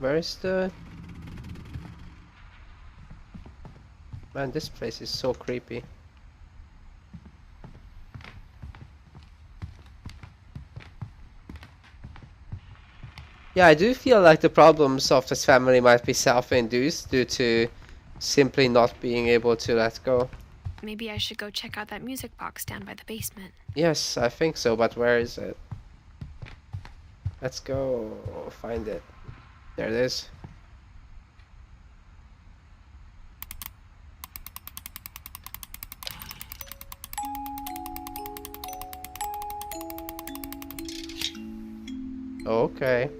Where is the... Man, this place is so creepy. Yeah, I do feel like the problems of this family might be self-induced due to simply not being able to let go. Maybe I should go check out that music box down by the basement. Yes, I think so, but where is it? Let's go find it. There it is. Okay.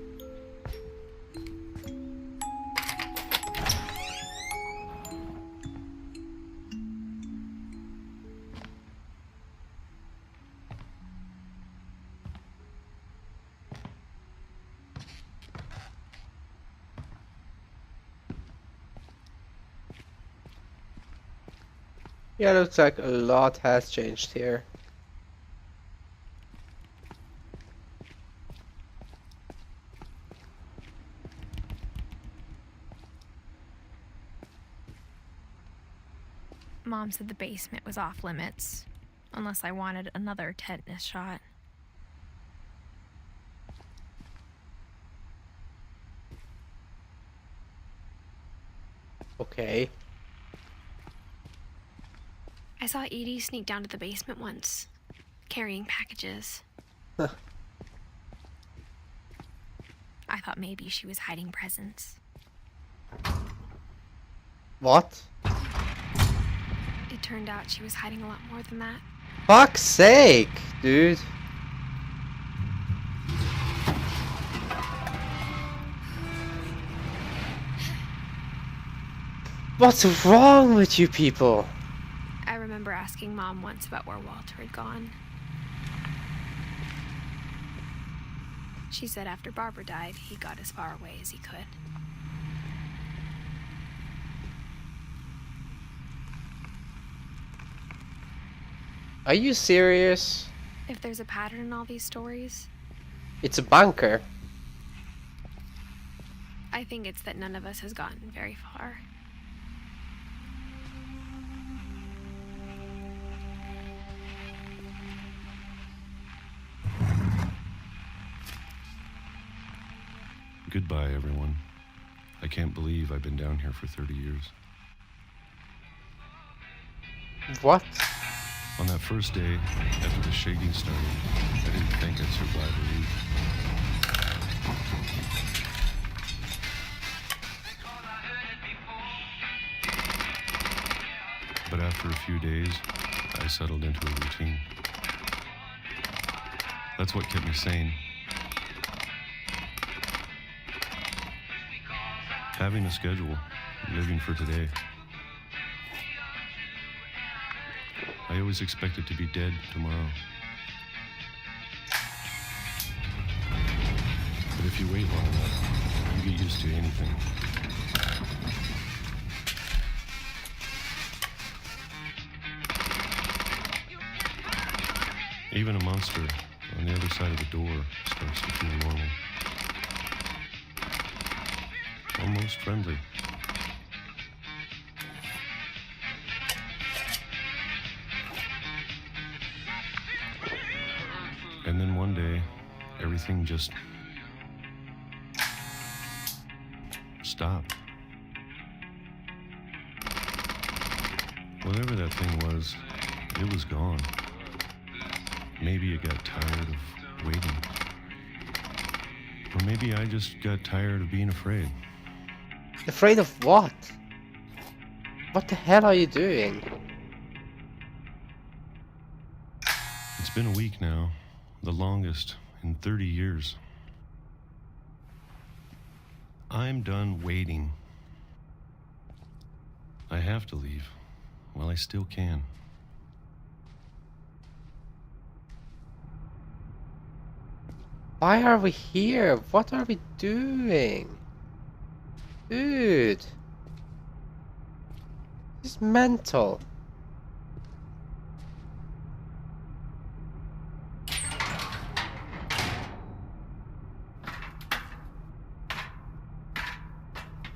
Yeah, looks like a lot has changed here. Mom said the basement was off limits, unless I wanted another tetanus shot. Okay. I saw Edie sneak down to the basement once, carrying packages. Huh. I thought maybe she was hiding presents. What? It turned out she was hiding a lot more than that. Fuck's sake, dude. What's wrong with you people? I remember asking Mom once about where Walter had gone. She said after Barbara died, he got as far away as he could. Are you serious? If there's a pattern in all these stories, It's a bunker. I think it's that none of us has gotten very far. Goodbye, everyone. I can't believe I've been down here for 30 years. What? On that first day, after the shaking started, I didn't think I'd survive a week. But after a few days, I settled into a routine. That's what kept me sane. Having a schedule, living for today. I always expected to be dead tomorrow. But if you wait long enough, you get used to anything. Even a monster on the other side of the door starts to feel normal. Almost friendly. And then one day, everything just stopped. Whatever that thing was, it was gone. Maybe it got tired of waiting. Or maybe I just got tired of being afraid. Afraid of what? What the hell are you doing? It's been a week now, the longest in 30 years. I'm done waiting. I have to leave while I still can. Why are we here? What are we doing? Dude. This is mental.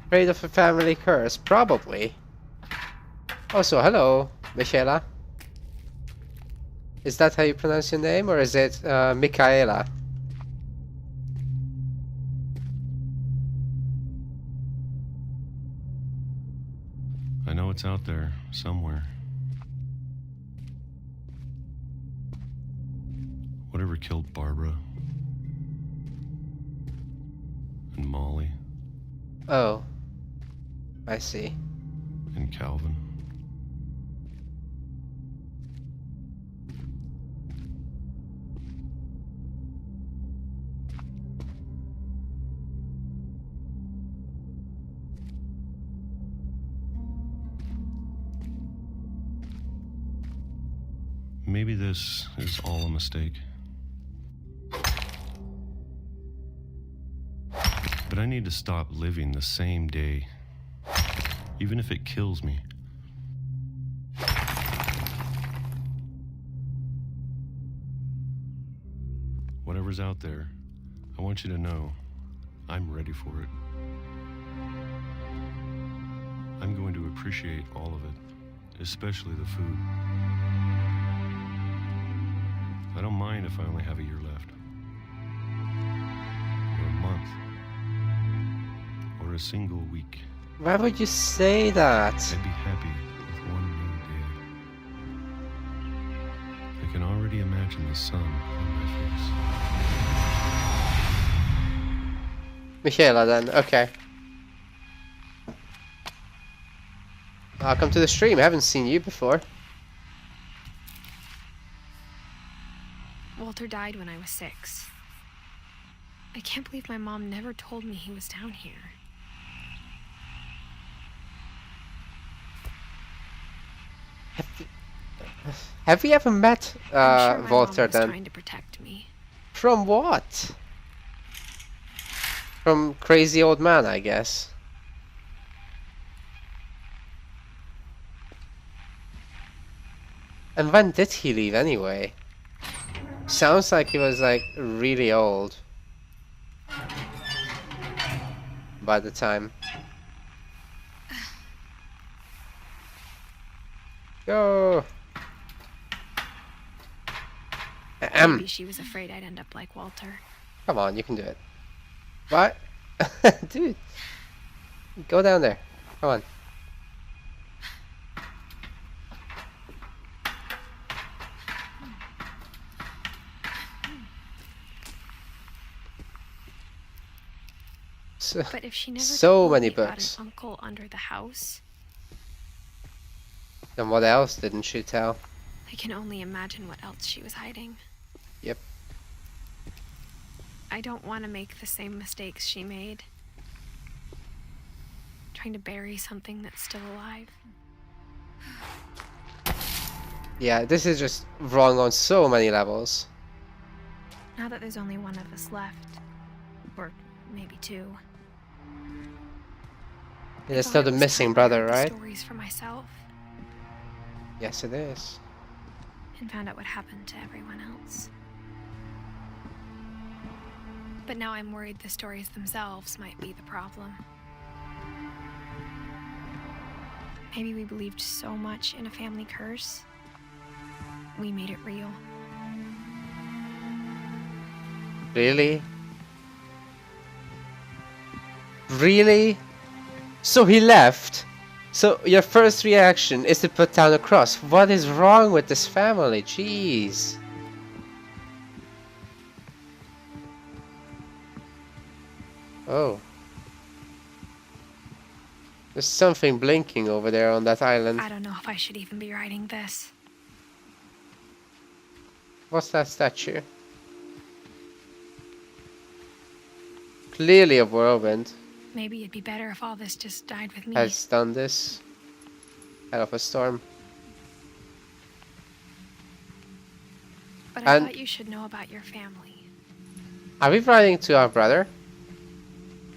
Afraid of a family curse? Probably. Also, hello, Michaela. Is that how you pronounce your name, or is it Michaela? I know it's out there somewhere. Whatever killed Barbara and Molly Oh, I see. and Calvin. Maybe this is all a mistake. But I need to stop living the same day, even if it kills me. Whatever's out there, I want you to know I'm ready for it. I'm going to appreciate all of it, especially the food. I don't mind if I only have a year left, or a month, or a single week. Why would you say that? I'd be happy with one new day. I can already imagine the sun on my face. Michaela then, okay. Welcome to the stream, I haven't seen you before. Walter died when I was 6. I can't believe my mom never told me he was down here. Have we ever met I'm sure my Walter mom was then? trying to protect me. From what? From crazy old man, I guess. And when did he leave anyway? Sounds like he was like really old by the time. Go. Maybe she was afraid I'd end up like Walter. Come on, you can do it. What? Dude. Go down there. Come on. But if she never So told many me about books. an uncle under the house, Then what else didn't she tell? I can only imagine what else she was hiding. Yep. I don't want to make the same mistakes she made. Trying to bury something that's still alive. Yeah, this is just wrong on so many levels. Now that there's only one of us left, or maybe 2. And it's I still thought the it was missing time to brother, write the right? Stories for myself, Yes, it is. and found out what happened to everyone else. But now I'm worried the stories themselves might be the problem. Maybe we believed so much in a family curse, we made it real. Really? Really? So he left? So your first reaction is to put down a cross. What is wrong with this family? Jeez. Oh. There's something blinking over there on that island. I don't know if I should even be writing this. What's that statue? Clearly a whirlwind. Maybe it'd be better if all this just died with me. has done this. Hell of a storm. But I And thought you should know about your family. are we writing to our brother?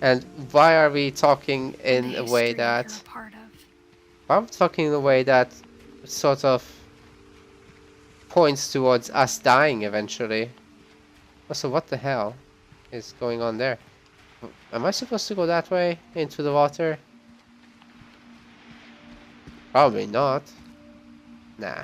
And why are we talking And in the a way history that... you're a part of. Why are we talking in a way that sort of points towards us dying eventually? Also, what the hell is going on there? Am I supposed to go that way into the water? Probably not. Nah.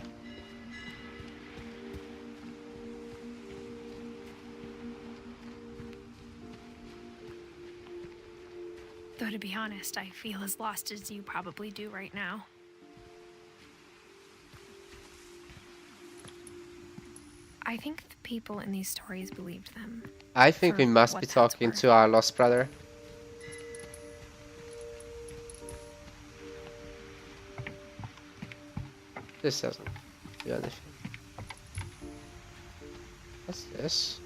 Though to be honest, I feel as lost as you probably do right now. I think the people in these stories believed them. I think we For must what be that's talking worth. to our lost brother. This doesn't do anything. What's this?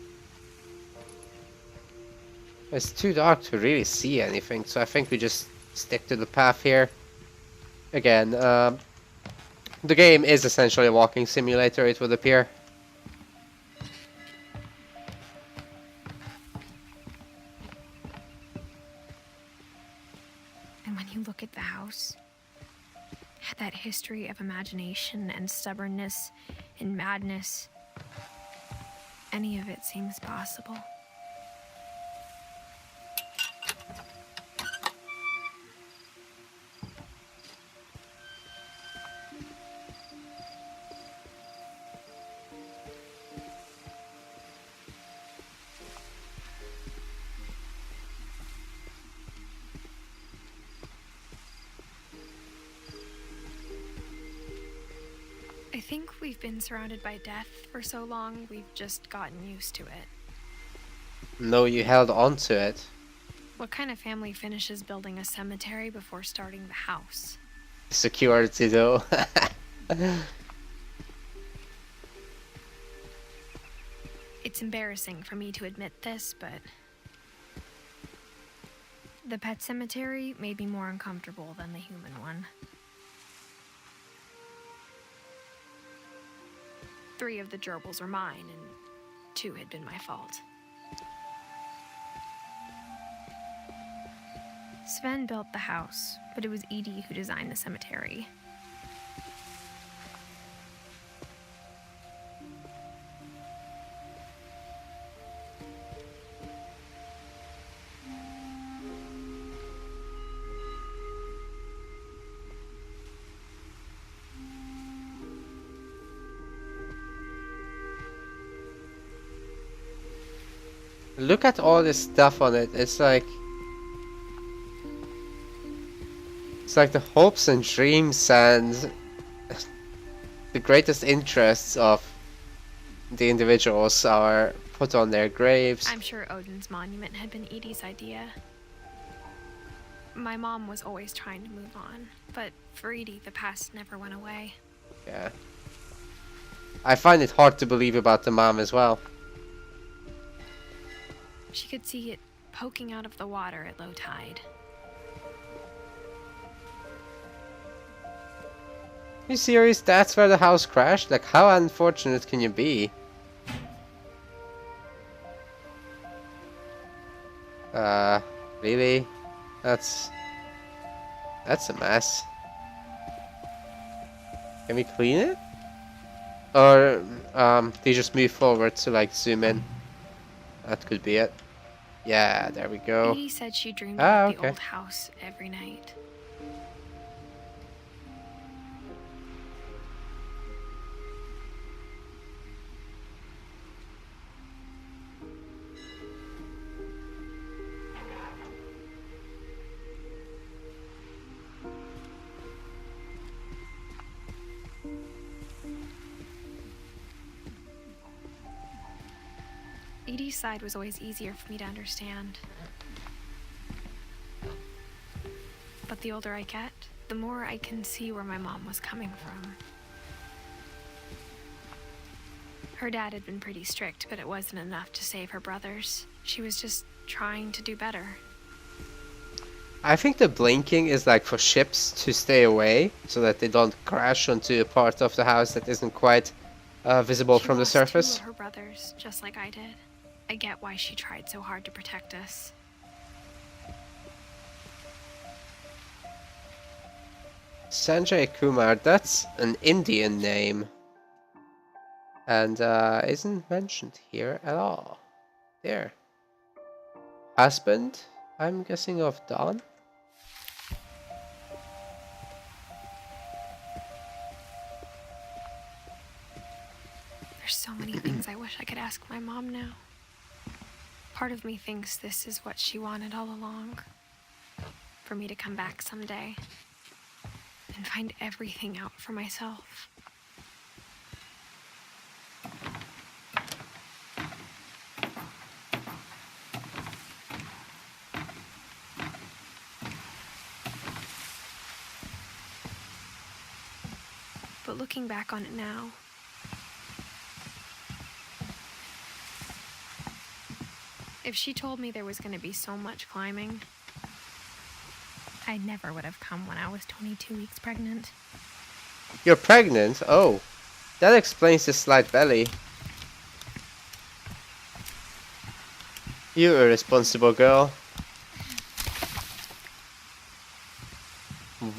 It's too dark to really see anything, so I think we just stick to the path here. Again, the game is essentially a walking simulator, it would appear. And when you look at the house, had that history of imagination and stubbornness and madness, any of it seems possible. I think we've been surrounded by death for so long, we've just gotten used to it. No, you held on to it. What kind of family finishes building a cemetery before starting the house? Security though. It's embarrassing for me to admit this, but the pet cemetery made me more uncomfortable than the human one. 3 of the gerbils are mine, and 2 had been my fault. Sven built the house, but it was Edie who designed the cemetery. Look at all this stuff on it. It's like the hopes and dreams and the greatest interests of the individuals are put on their graves. I'm sure Odin's monument had been Edie's idea. My mom was always trying to move on, but for Edie, the past never went away. Yeah. I find it hard to believe about the mom as well. She could see it poking out of the water at low tide. You serious? That's where the house crashed? Like, how unfortunate can you be? Really? That's a mess. Can we clean it? Or, they just move forward to, like, zoom in? That could be it. Yeah, there we go. Edie said she dreamed about the okay. old house every night. Edie's side was always easier for me to understand. But the older I get, the more I can see where my mom was coming from. Her dad had been pretty strict, but it wasn't enough to save her brothers. She was just trying to do better. I think the blinking is like for ships to stay away so that they don't crash onto a part of the house that isn't quite visible She from the lost surface. 2 of her brothers, just like I did. I get why she tried so hard to protect us. Sanjay Kumar, that's an Indian name. And isn't mentioned here at all. There. Husband? I'm guessing of Dawn? There's so many things I wish I could ask my mom now. Part of me thinks this is what she wanted all along. For me to come back someday and find everything out for myself. But looking back on it now, if she told me there was going to be so much climbing, I never would have come when I was 22 weeks pregnant. You're pregnant? Oh. That explains the slight belly. You irresponsible girl.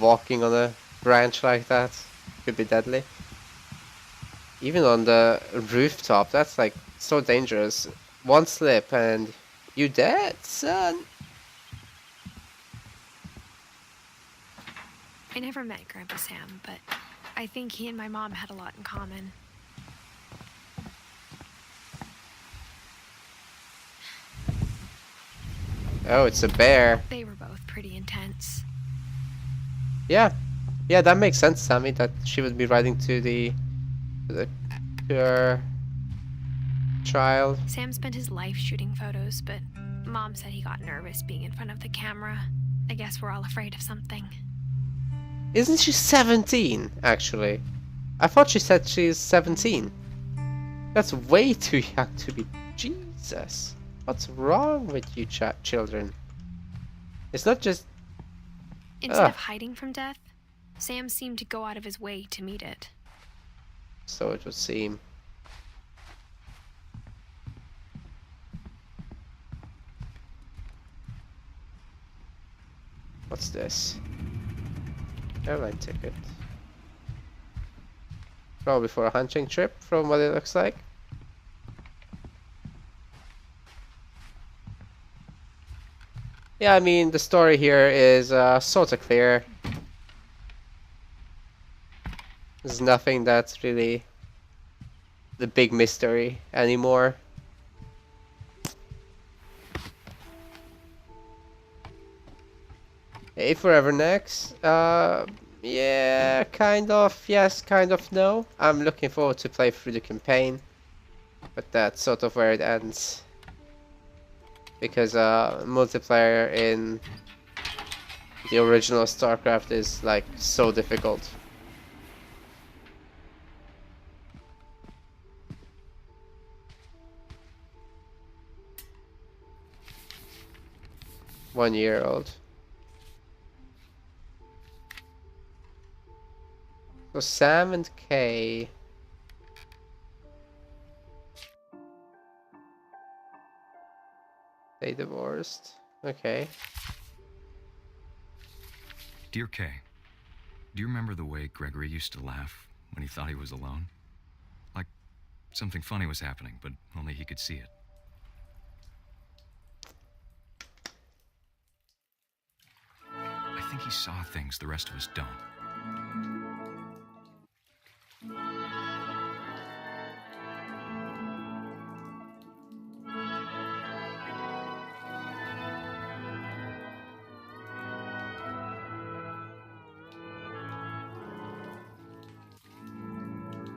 Walking on a branch like that could be deadly. Even on the rooftop, that's like so dangerous. One slip and you dead, son. I never met Grandpa Sam, but I think he and my mom had a lot in common. Oh, it's a bear. They were both pretty intense. Yeah. Yeah, that makes sense, Sammy, that she would be writing to her child. Sam spent his life shooting photos, but Mom said he got nervous being in front of the camera. I guess we're all afraid of something. Isn't she 17, actually? I thought she said she's 17. That's way too young to be... Jesus. What's wrong with you children? It's not just... Instead of hiding from death, Sam seemed to go out of his way to meet it. So it would seem. What's this? Airline ticket. Probably for a hunting trip, from what it looks like. Yeah, I mean, the story here is sort of clear. There's nothing that's really the big mystery anymore. Hey, Forever Next. Yeah, kind of. Yes, kind of no. I'm looking forward to play through the campaign. But that's sort of where it ends. Because multiplayer in the original StarCraft is like so difficult. One-year-old. So Sam and Kay. They divorced. Okay. Dear Kay, do you remember the way Gregory used to laugh when he thought he was alone? Like something funny was happening, but only he could see it. I think he saw things the rest of us don't.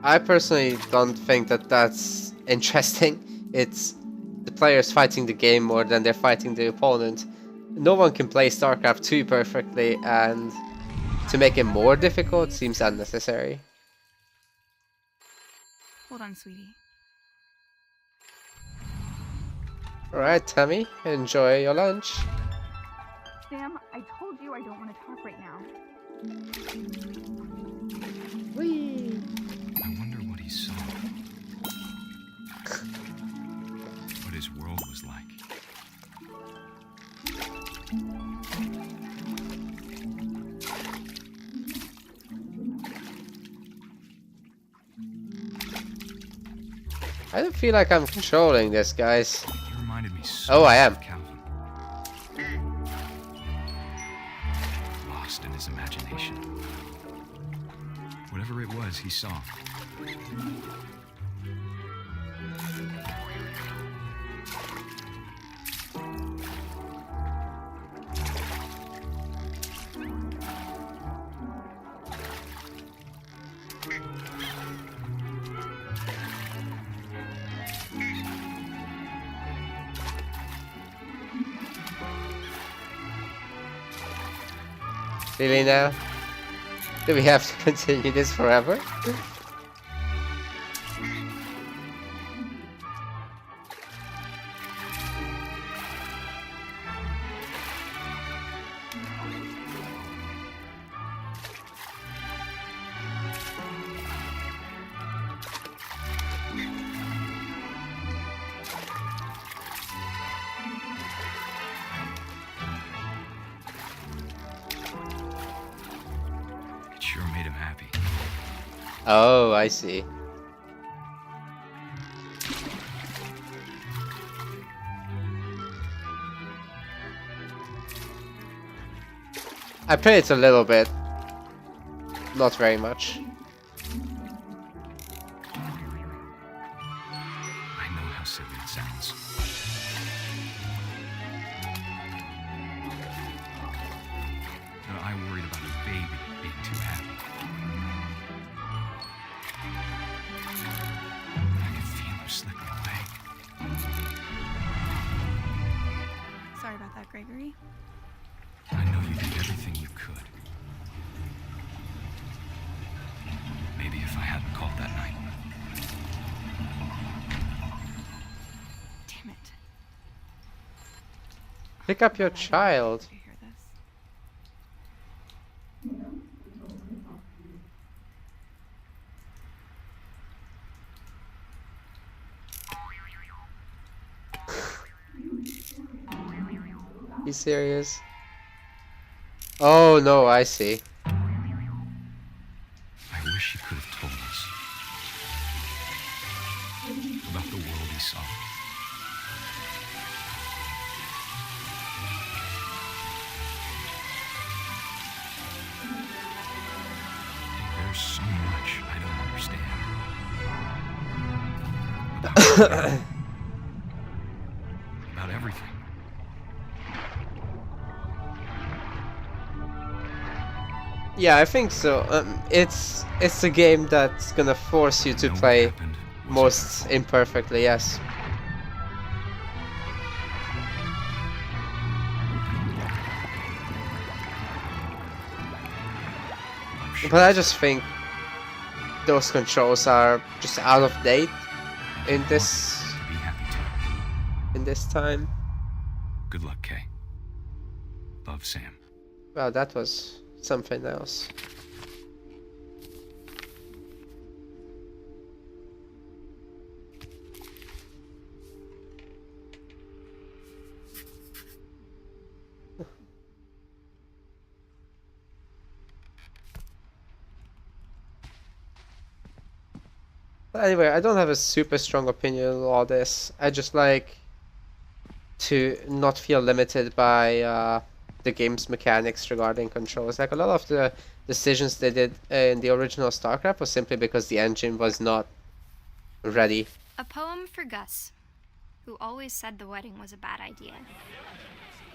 I personally don't think that that's interesting. It's the players fighting the game more than they're fighting the opponent. No one can play StarCraft 2 perfectly, and to make it more difficult seems unnecessary. Hold on, sweetie. Alright, Tammy, enjoy your lunch. Sam, I told you I don't want to talk right now. Whee! I wonder what he saw. What his world was like. I don't feel like I'm controlling this, guys. You reminded me so Oh, I much am. of Calvin. Lost in his imagination. Whatever it was he saw. Really now? Do we have to continue this forever? It sure made him happy. Oh, I see. I played it a little bit. Not very much. I know how silly it sounds. But I worried about a baby being too happy. I could feel her slipping away. Sorry about that, Gregory. I know you did everything you could. Maybe if I hadn't called that night. Damn it. Pick up your child. Did you hear this? You serious? Oh no, I see. I wish he could have told us about the world he saw. There's so much I don't understand. About everything. Yeah, I think so. It's a game that's gonna force you to Know what play happened was most imperfectly, yes. I'm sure But I just think those controls are just out of date in this to be happy too. time. Good luck, Kay. Love, Sam. Well, that was something else. But anyway, I don't have a super strong opinion on all this. I just like to not feel limited by the game's mechanics regarding controls. Like a lot of the decisions they did in the original StarCraft was simply because the engine was not ready. A poem for Gus, who always said the wedding was a bad idea.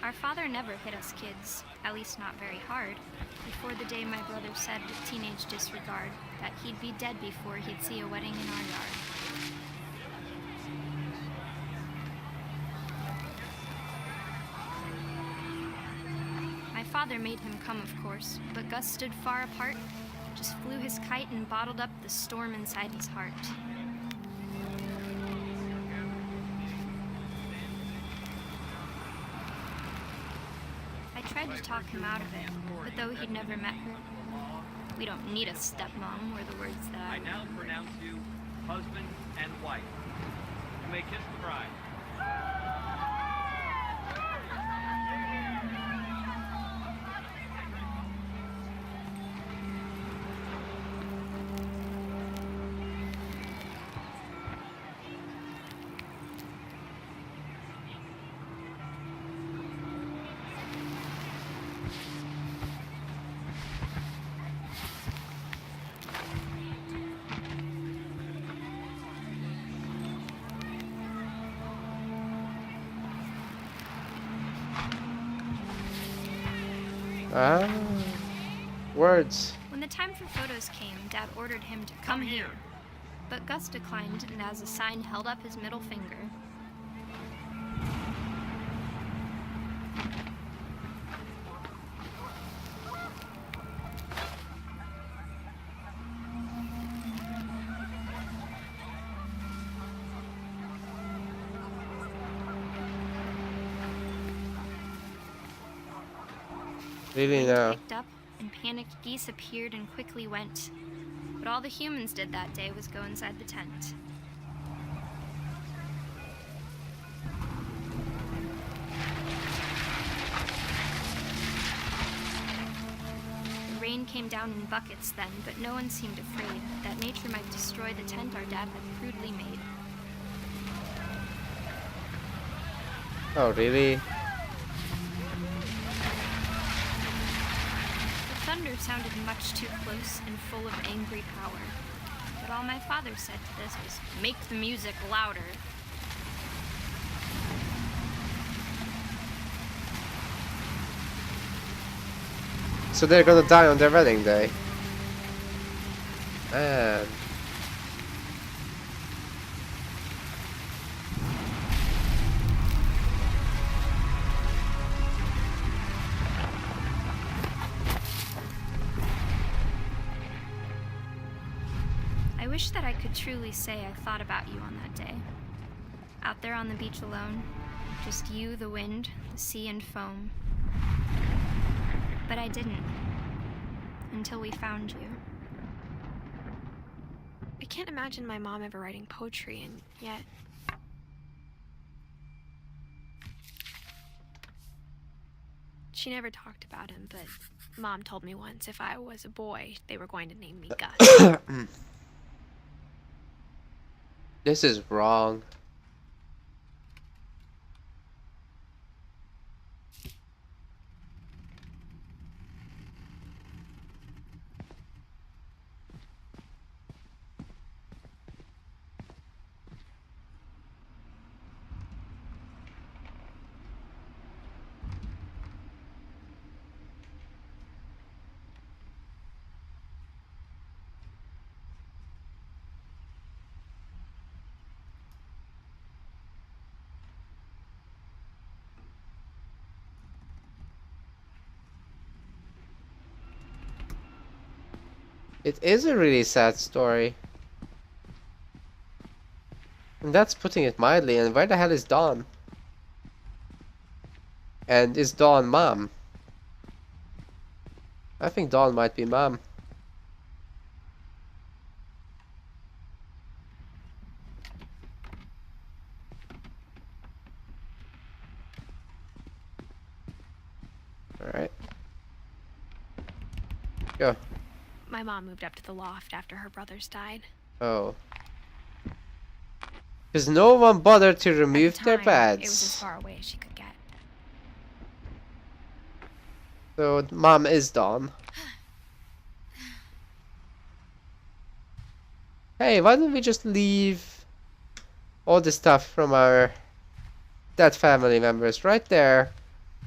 Our father never hit us kids, at least not very hard, before the day my brother said with teenage disregard that he'd be dead before he'd see a wedding in our yard. My father made him come, of course, but Gus stood far apart, just flew his kite and bottled up the storm inside his heart. I tried talk him out of it, but though he'd never met her, we don't need a stepmom, were the words that I now pronounce you husband and wife. You may kiss the bride. Ah, words. When the time for photos came, Dad ordered him to come here. But Gus declined and as a sign held up his middle finger. Really now. Picked up, and panicked geese appeared and quickly went. But all the humans did that day was go inside the tent. The rain came down in buckets then, but no one seemed afraid that nature might destroy the tent our dad had crudely made. Oh, really? Thunder sounded much too close and full of angry power. But all my father said to this was, "Make the music louder." So they're gonna die on their wedding day. Man. I wish that I could truly say I thought about you on that day. Out there on the beach alone, just you, the wind, the sea and foam. But I didn't. Until we found you. I can't imagine my mom ever writing poetry, and yet... She never talked about him, but Mom told me once if I was a boy, they were going to name me Gus. This is wrong. It is a really sad story. And that's putting it mildly. And where the hell is Dawn? And is Dawn Mom? I think Dawn might be Mom. Alright. Go. My mom moved up to the loft after her brothers died. Oh. Because no one bothered to remove their It was beds. as far away as she could get. So Mom is Dawn. Hey, why don't we just leave all the stuff from our dead family members right there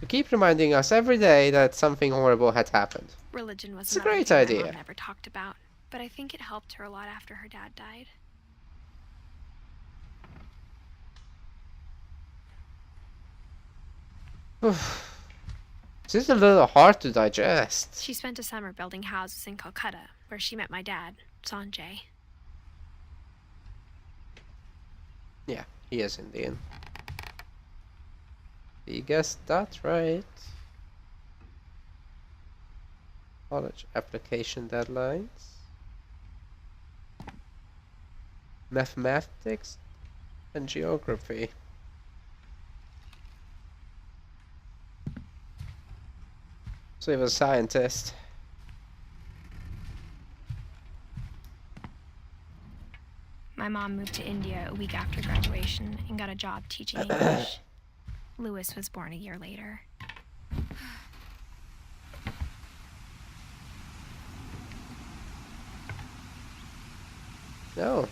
to keep reminding us every day that something horrible had happened? Religion was It's a another great thing my idea. mom never talked about, but I think it helped her a lot after her dad died. This is a little hard to digest. She spent a summer building houses in Calcutta, where she met my dad, Sanjay. Yeah, he is Indian. You guessed that right. College application deadlines. Mathematics and geography. So he was a scientist. My mom moved to India a week after graduation and got a job teaching English. Lewis was born a year later. No.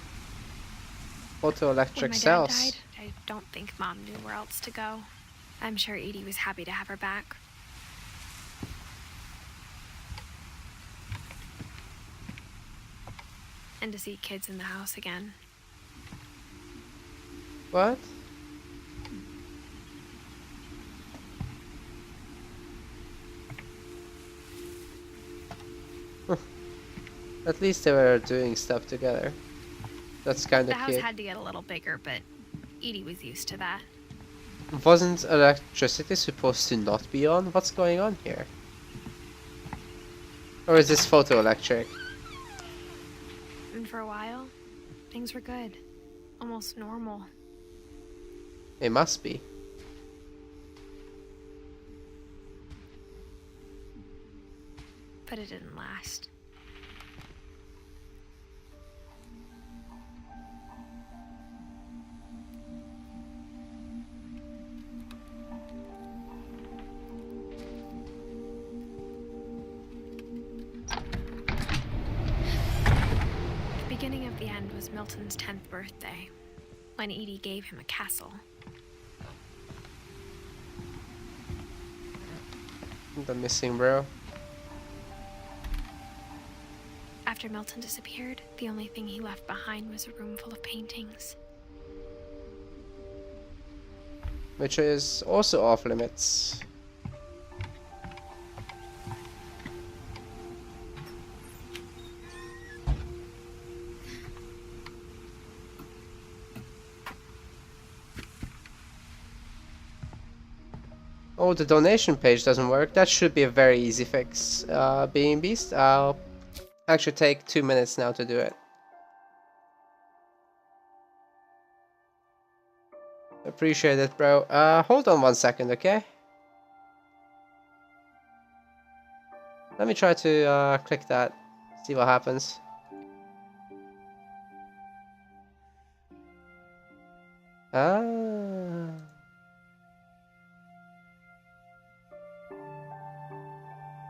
Photoelectric When my cells. dad died, I don't think Mom knew where else to go. I'm sure Edie was happy to have her back. And to see kids in the house again. What? At least they were doing stuff together. That's kind The of house cute. had to get a little bigger, but Edie was used to that. Wasn't electricity supposed to not be on? What's going on here? Or is this photoelectric? And for a while, things were good. Almost normal. It must be. But it didn't last. The beginning of the end was Milton's 10th birthday, when Edie gave him a castle. The missing bro. After Milton disappeared, the only thing he left behind was a room full of paintings. Which is also off limits. Oh, the donation page doesn't work. That should be a very easy fix. Being Beast, I'll actually take 2 minutes now to do it. Appreciate it, bro. Hold on 1 second, okay? Let me try to click that, see what happens. Ah.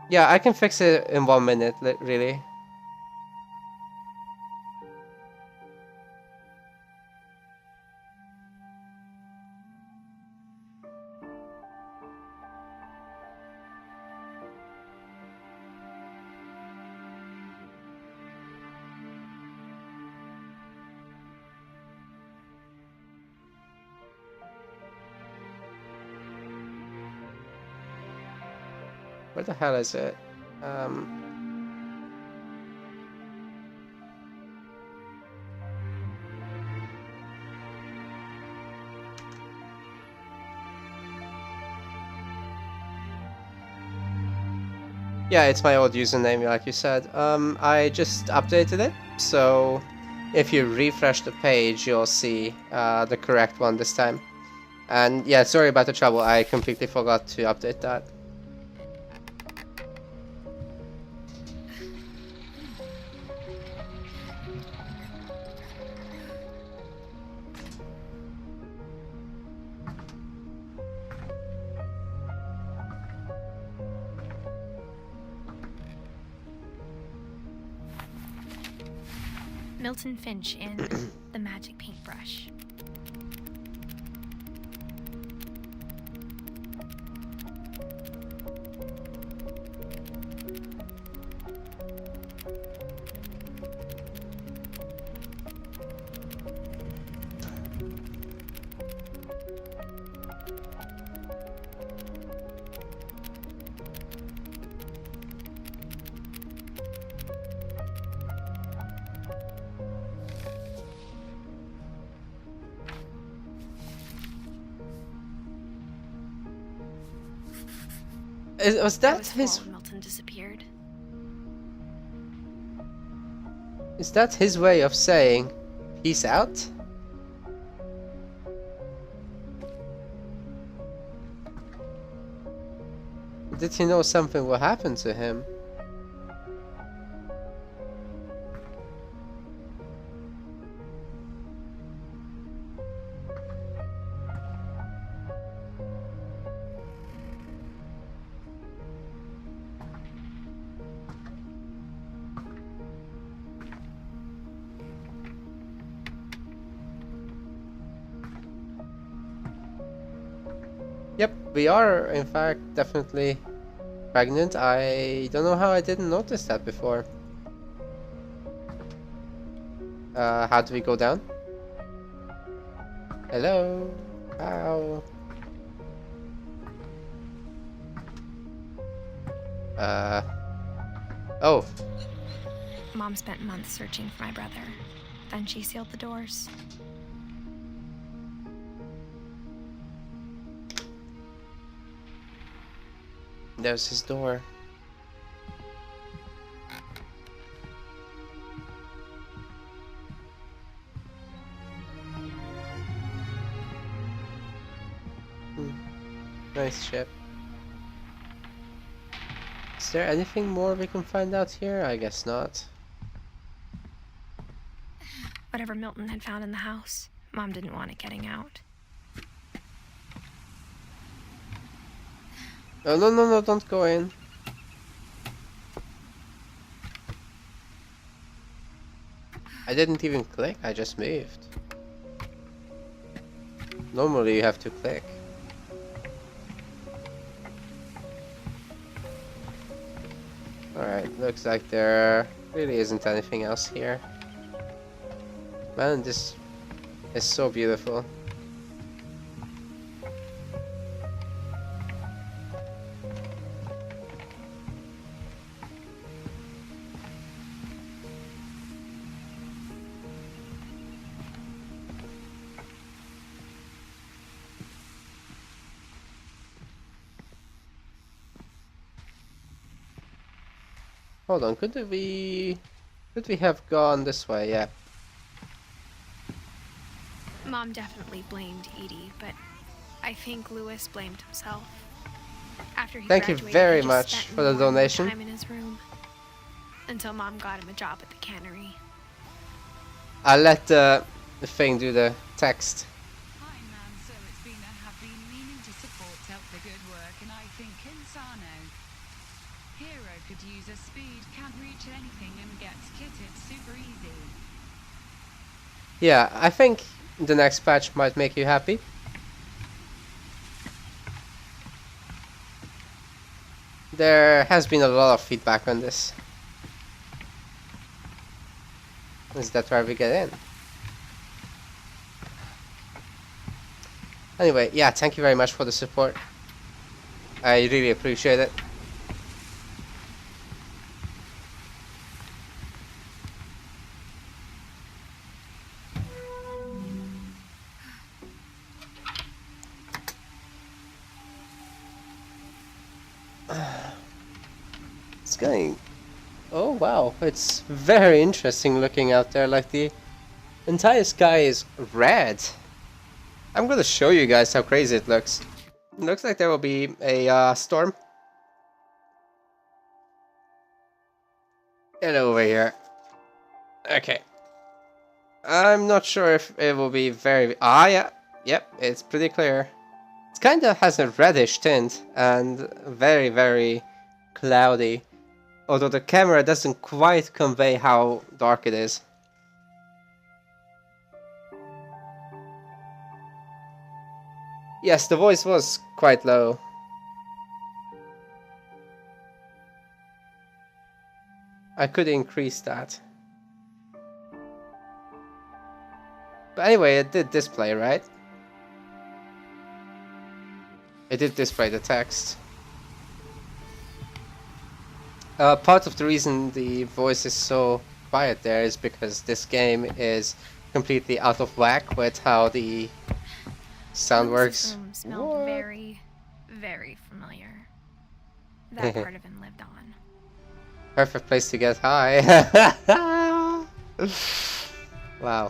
Yeah, I can fix it in 1 minute, really. Where the hell is it? Yeah, it's my old username, like you said. I just updated it, so if you refresh the page, you'll see the correct one this time. And yeah, sorry about the trouble, I completely forgot to update that. Milton Finch in The Magic Paintbrush. Was I that was his? four when Milton disappeared. Is that his way of saying peace out? Did he know something will happen to him? Yep, we are in fact definitely pregnant. I don't know how I didn't notice that before. How do we go down? Hello? How? Oh. Mom spent months searching for my brother. Then she sealed the doors. There's his door. Nice ship. Is there anything more we can find out here? I guess not. Whatever Milton had found in the house, Mom didn't want it getting out. Oh, no, don't go in. I didn't even click, I just moved. Normally you have to click. Alright, looks like there really isn't anything else here. Man, this is so beautiful. Hold on, could we have gone this way? Yeah. Mom definitely blamed Edie, but I think Lewis blamed himself. After he Thank you graduated, very he just much spent for the more and more donation. time in his room until Mom got him a job at the cannery. I'll let the thing do the text. Hi, Nan. So it's been have been meaning to support help the good work, and I think Insano. Hero could use a speed, can't reach anything, and gets kitted super easy. Yeah, I think the next patch might make you happy. There has been a lot of feedback on this. Is that where we get in? Anyway, yeah, thank you very much for the support. I really appreciate it. It's going... Oh wow, it's very interesting looking out there, like the entire sky is red. I'm gonna show you guys how crazy it looks. It looks like there will be a storm. Get over here. Okay. I'm not sure if it will be very... Ah, yeah. Yep, it's pretty clear. It kind of has a reddish tint and very, very cloudy. Although the camera doesn't quite convey how dark it is. Yes, the voice was quite low. I could increase that. But anyway, it did display, right? It did display the text. Part of the reason the voice is so quiet there is because this game is completely out of whack with how the sound works. Room smelled very, very familiar. That part of him lived on. Perfect place to get high. Wow.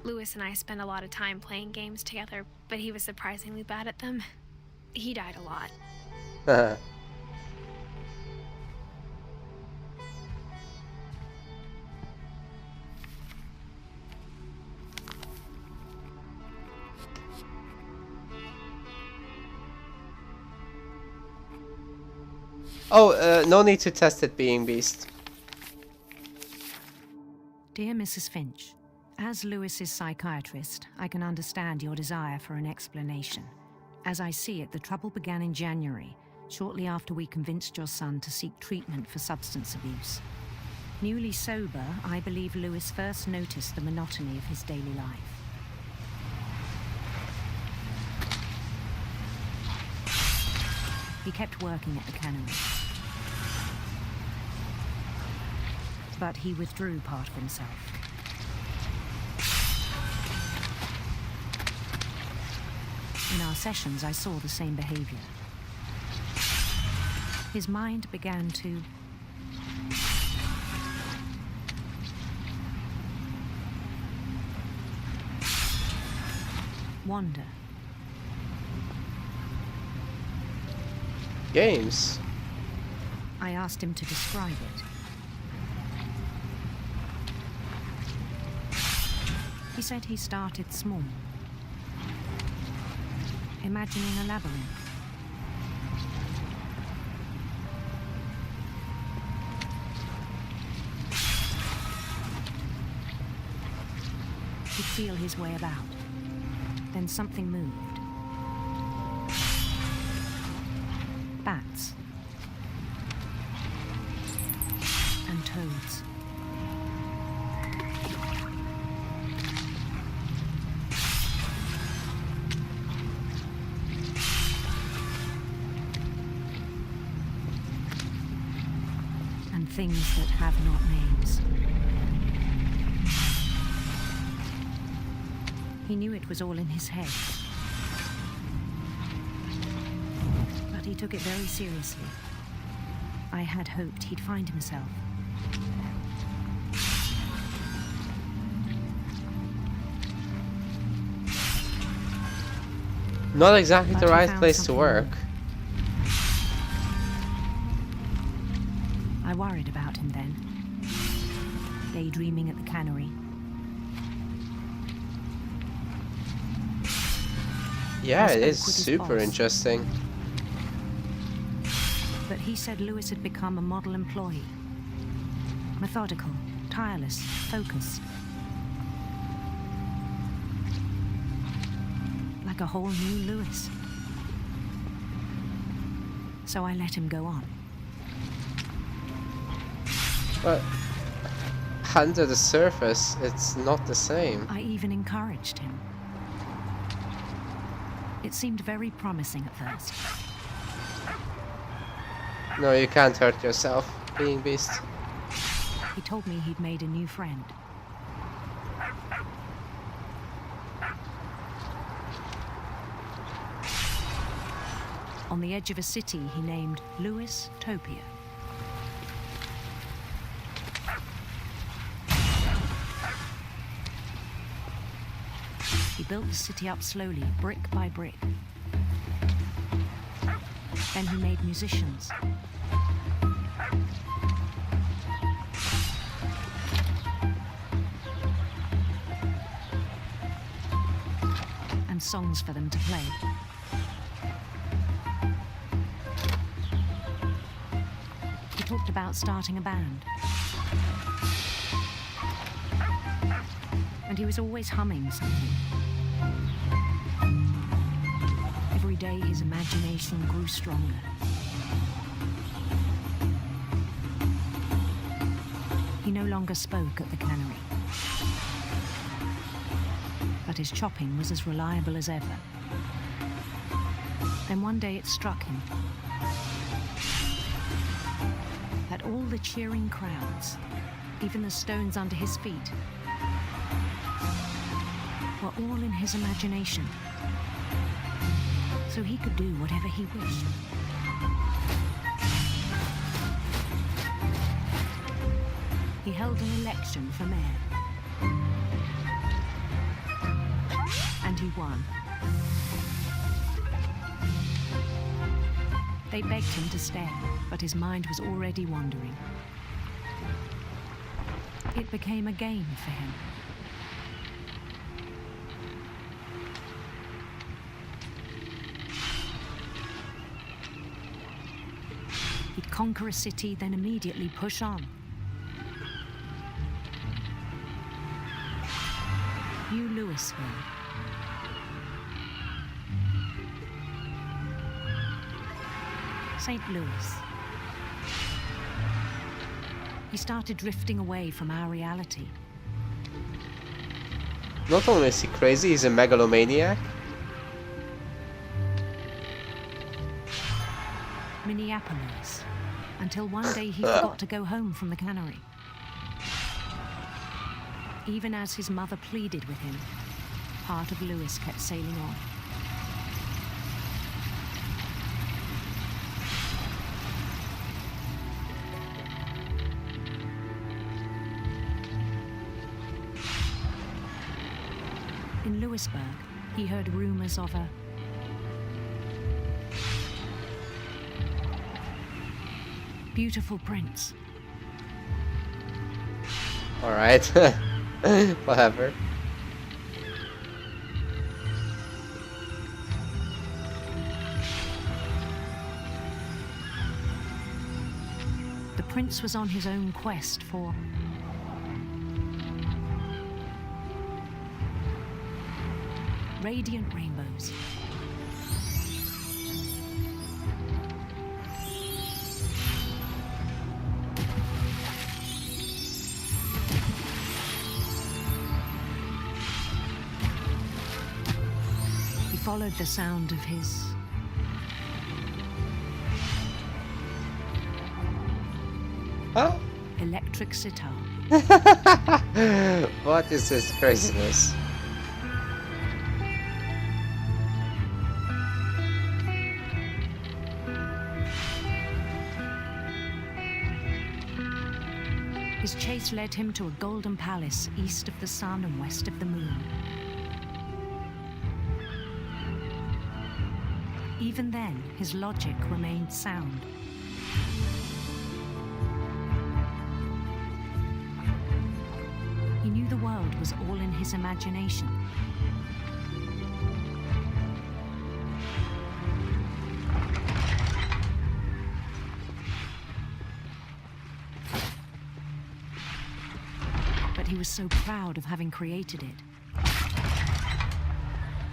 Lewis and I spent a lot of time playing games together, but he was surprisingly bad at them. He died a lot. Oh, no need to test it, being beast. Dear Mrs. Finch, as Lewis's psychiatrist, I can understand your desire for an explanation. As I see it, the trouble began in January, shortly after we convinced your son to seek treatment for substance abuse. Newly sober, I believe Lewis first noticed the monotony of his daily life. He kept working at the cannery. But he withdrew part of himself. In our sessions, I saw the same behavior. His mind began to wander. Games? I asked him to describe it. He said he started small, imagining a labyrinth. He'd feel his way about. Then something moved. Bats. And toads. And things that have not names. He knew it was all in his head. But he took it very seriously. I had hoped he'd find himself. Not exactly But the he right found place to something work. I worried about him then. Daydreaming at the cannery. Yeah, it spoke is with his super boss. interesting. But he said Lewis had become a model employee. Methodical, tireless, focused. Like a whole new Lewis. So I let him go on. But under the surface, it's not the same. I even encouraged him. It seemed very promising at first. No, you can't hurt yourself, being beast. He told me he'd made a new friend. On the edge of a city he named Lewis Topia. He built the city up slowly, brick by brick. Then he made musicians. And songs for them to play. He talked about starting a band. And he was always humming something. Every day his imagination grew stronger. He no longer spoke at the cannery. But his chopping was as reliable as ever. Then one day it struck him that all the cheering crowds, even the stones under his feet, were all in his imagination. So he could do whatever he wished. he held an election for mayor. And he won. They begged him to stay, but his mind was already wandering. It became a game for him. He'd conquer a city, then immediately push on. New Louisville. St. Louis. He started drifting away from our reality. Not only is he crazy, he's a megalomaniac. Minneapolis. Until one day he forgot to go home from the cannery. Even as his mother pleaded with him, part of Louis kept sailing on. In Louisburg, he heard rumors of a beautiful prince. All right. Whatever. The prince was on his own quest for radiant rainbows. He followed the sound of his electric sitar. What is this craziness? His chase led him to a golden palace east of the sun and west of the moon. Even then, his logic remained sound. He knew the world was all in his imagination. But he was so proud of having created it.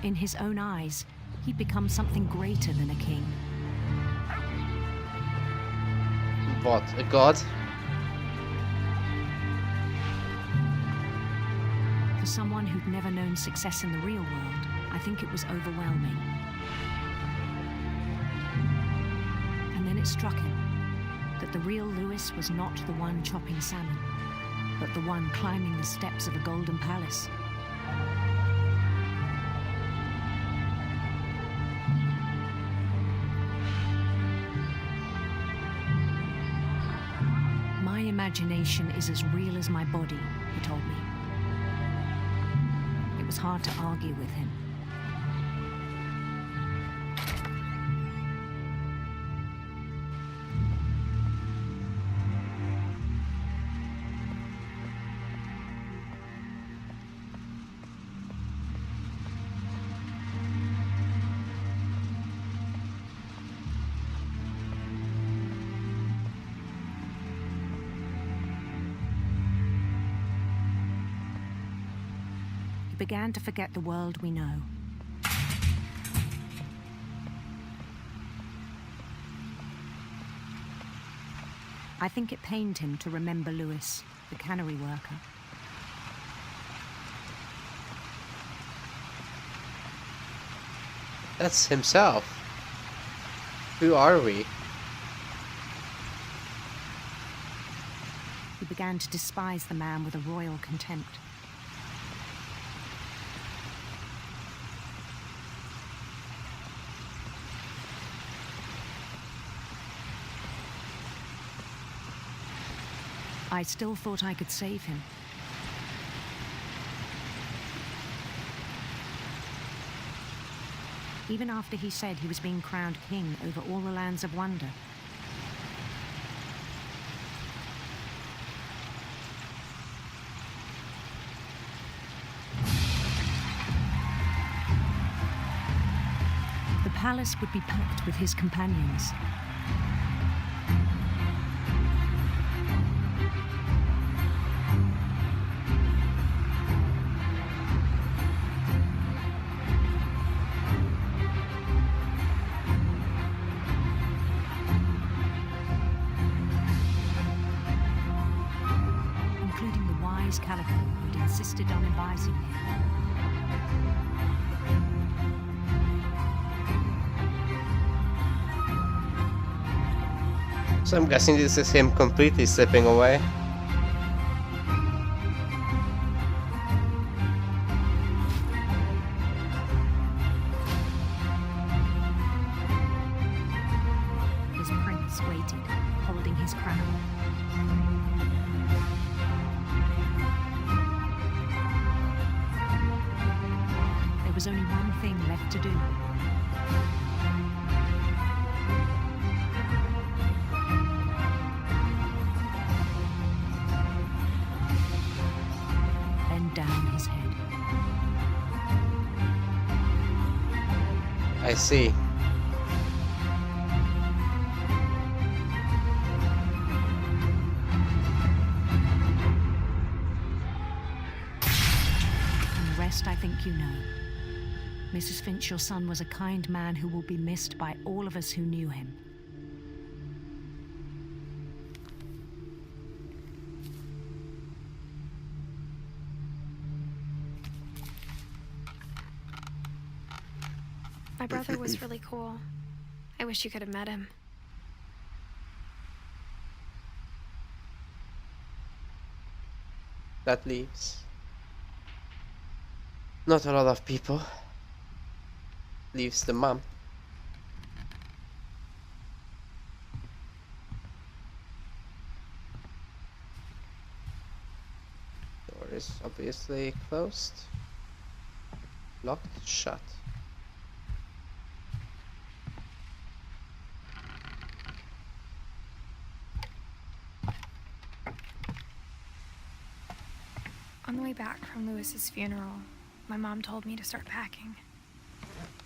In his own eyes, he'd become something greater than a king. What, a god? For someone who'd never known success in the real world, I think it was overwhelming. And then it struck him that the real Louis was not the one chopping salmon, but the one climbing the steps of a golden palace. My imagination is as real as my body, he told me. It was hard to argue with him. He began to forget the world we know. I think it pained him to remember Louis, the cannery worker. That's himself. Who are we? He began to despise the man with a royal contempt. I still thought I could save him. Even after he said he was being crowned king over all the lands of wonder. The palace would be packed with his companions. Including the wise Calico who'd insisted on advising him. So I'm guessing this is him completely slipping away. His prince waited, holding his crown. There was only one thing left to do. Bend down his head. I see. And the rest I think you know. Mrs. Finch, your son was a kind man who will be missed by all of us who knew him. My brother was really cool. I wish you could have met him. That leaves not a lot of people. Leaves the mom. Door is obviously closed. Locked, shut. On the way back from Lewis's funeral, my mom told me to start packing.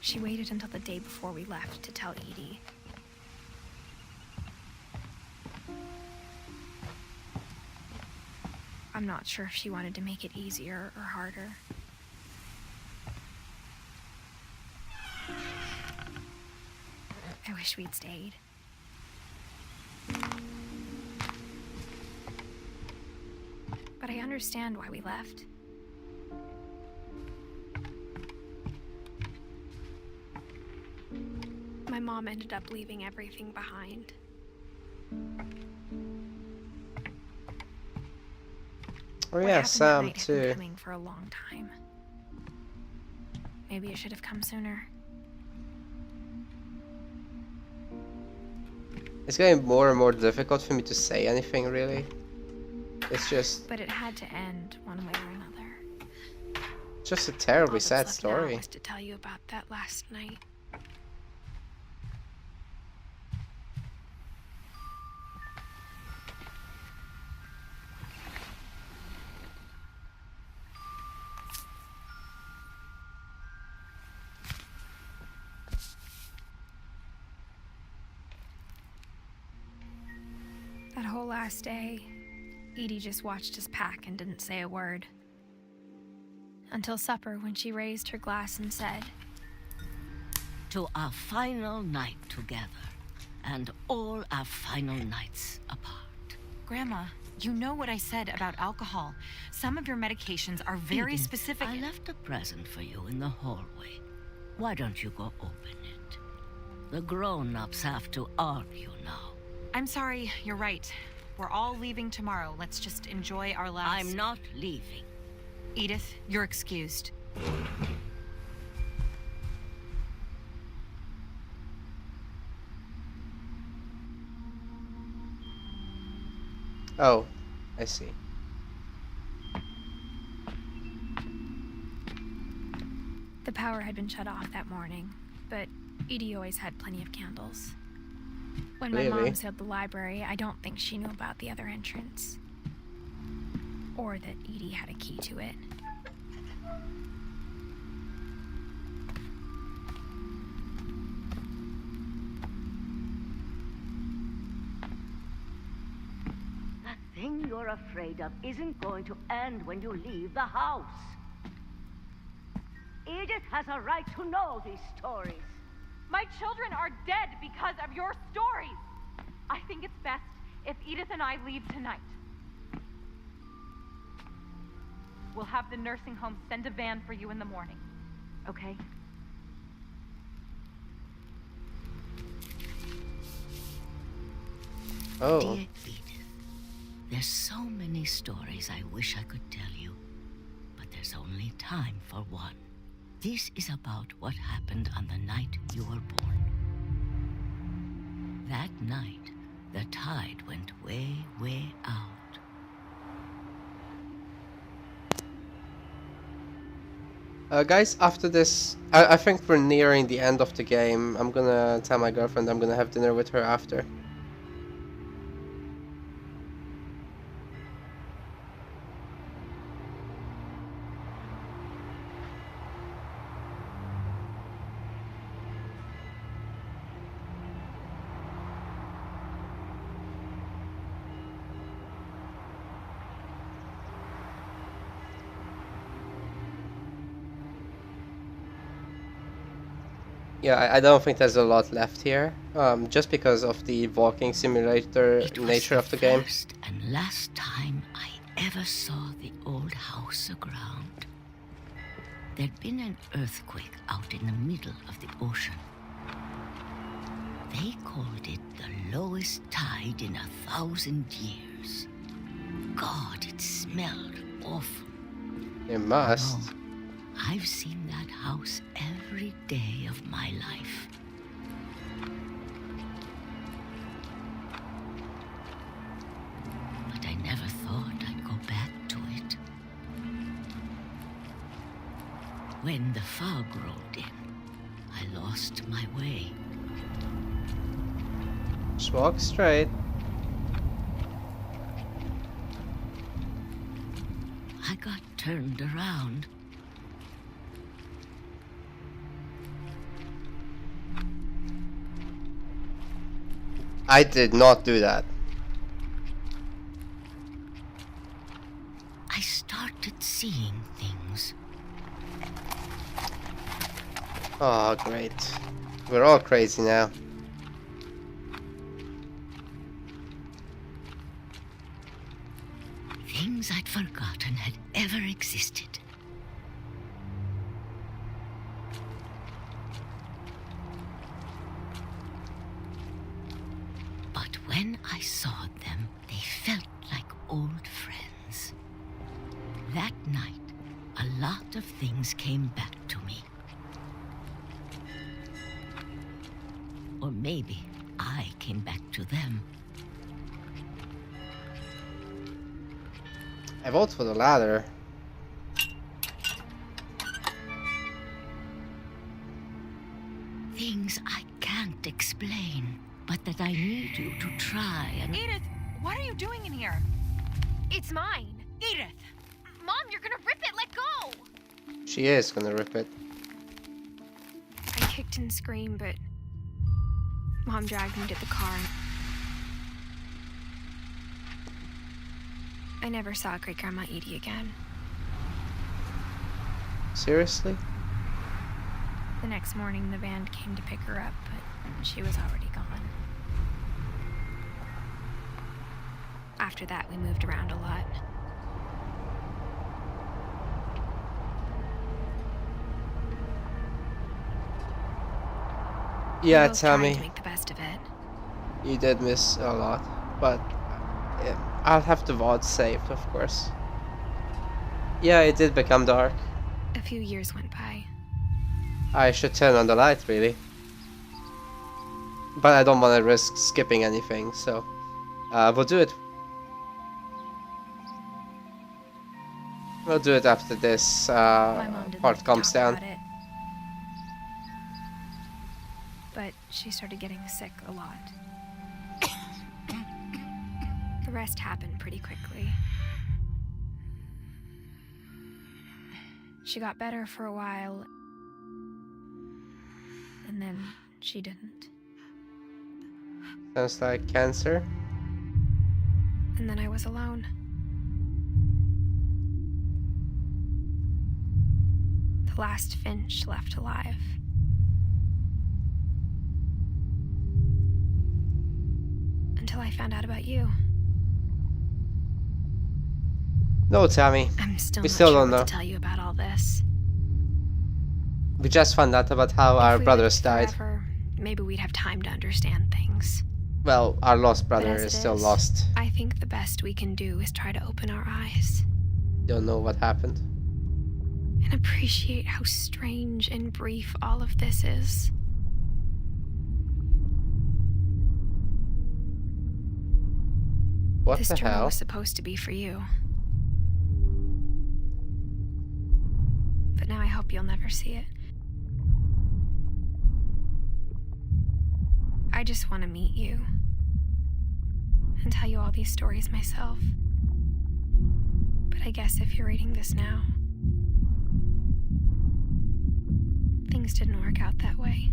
She waited until the day before we left to tell Edie. I'm not sure if she wanted to make it easier or harder. I wish we'd stayed. But I understand why we left. My mom ended up leaving everything behind. Oh What yeah, happened that Sam night had been too. coming for a long time. Maybe it should have come sooner. It's getting more and more difficult for me to say anything, really. It's just But it had to end one way or another. a terribly All that's sad left story. now was to tell you about that last night. That whole last day, Edie just watched us pack and didn't say a word. Until supper, when she raised her glass and said, "To our final night together, and all our final nights apart." Grandma, you know what I said about alcohol. Some of your medications are very Edith, specific. I left a present for you in the hallway. Why don't you go open it? The grown-ups have to argue now. I'm sorry, you're right. We're all leaving tomorrow. Let's just enjoy our last... I'm not leaving. Edith, you're excused. Oh, I see. The power had been shut off that morning, but Edie always had plenty of candles. When my Really? mom sealed the library, I don't think she knew about the other entrance. Or that Edie had a key to it. That thing you're afraid of isn't going to end when you leave the house. Edith has a right to know these stories. My children are dead because of your stories. I think it's best if Edith and I leave tonight. We'll have the nursing home send a van for you in the morning, okay? Oh. Dear Edith, there's so many stories I wish I could tell you, but there's only time for one. This is about what happened on the night you were born. That night, the tide went way, way out. Guys, after this, I think we're nearing the end of the game. I'm gonna tell my girlfriend I'm gonna have dinner with her after. Yeah, I don't think there's a lot left here, just because of the walking simulator nature of the game. First and last time I ever saw the old house aground. There'd been an earthquake out in the middle of the ocean. They called it the lowest tide in 1,000 years. God, it smelled awful. It must. No, I've seen that house every day of my life. But I never thought I'd go back to it. When the fog rolled in, I lost my way. Just walk straight. I got turned around. I did not do that. I started seeing things. Oh, great. We're all crazy now. Things I'd forgotten had ever existed. But when I saw them, they felt like old friends. That night, a lot of things came back to me. Or maybe I came back to them. I vote for the latter. Things I can't explain, but that I need you to try and... Edith, what are you doing in here? It's mine. Edith! Mom, you're gonna rip it. Let go. She is gonna rip it. I kicked and screamed, but Mom dragged me to the car. I never saw Great-Grandma Edie again. Seriously? The next morning, the van came to pick her up, but she was already gone. After that, we moved around a lot. Yeah, We both tried Tammy. to make the best of it. You did miss a lot, but I'll have the VOD saved, of course. Yeah, it did become dark. A few years went by. I should turn on the light, really. But I don't want to risk skipping anything, so we'll do it. We'll do it after this My mom didn't part comes talk down. about it. But she started getting sick a lot. The rest happened pretty quickly. She got better for a while, and then she didn't. Sounds like cancer. And then I was alone. The last Finch left alive. Until I found out about you. No, Tammy. I'm still We not still sure don't what know. to tell you about all this. We just found out about how our If we brothers lived died. forever, maybe we'd have time to understand things. Well, our lost But brother as is it still is, lost. I think the best we can do is try to open our eyes Don't know what happened. and appreciate how strange and brief all of this is. What This the journal hell? was supposed to be for you. But now I hope you'll never see it. I just want to meet you and tell you all these stories myself. But I guess if you're reading this now, things didn't work out that way.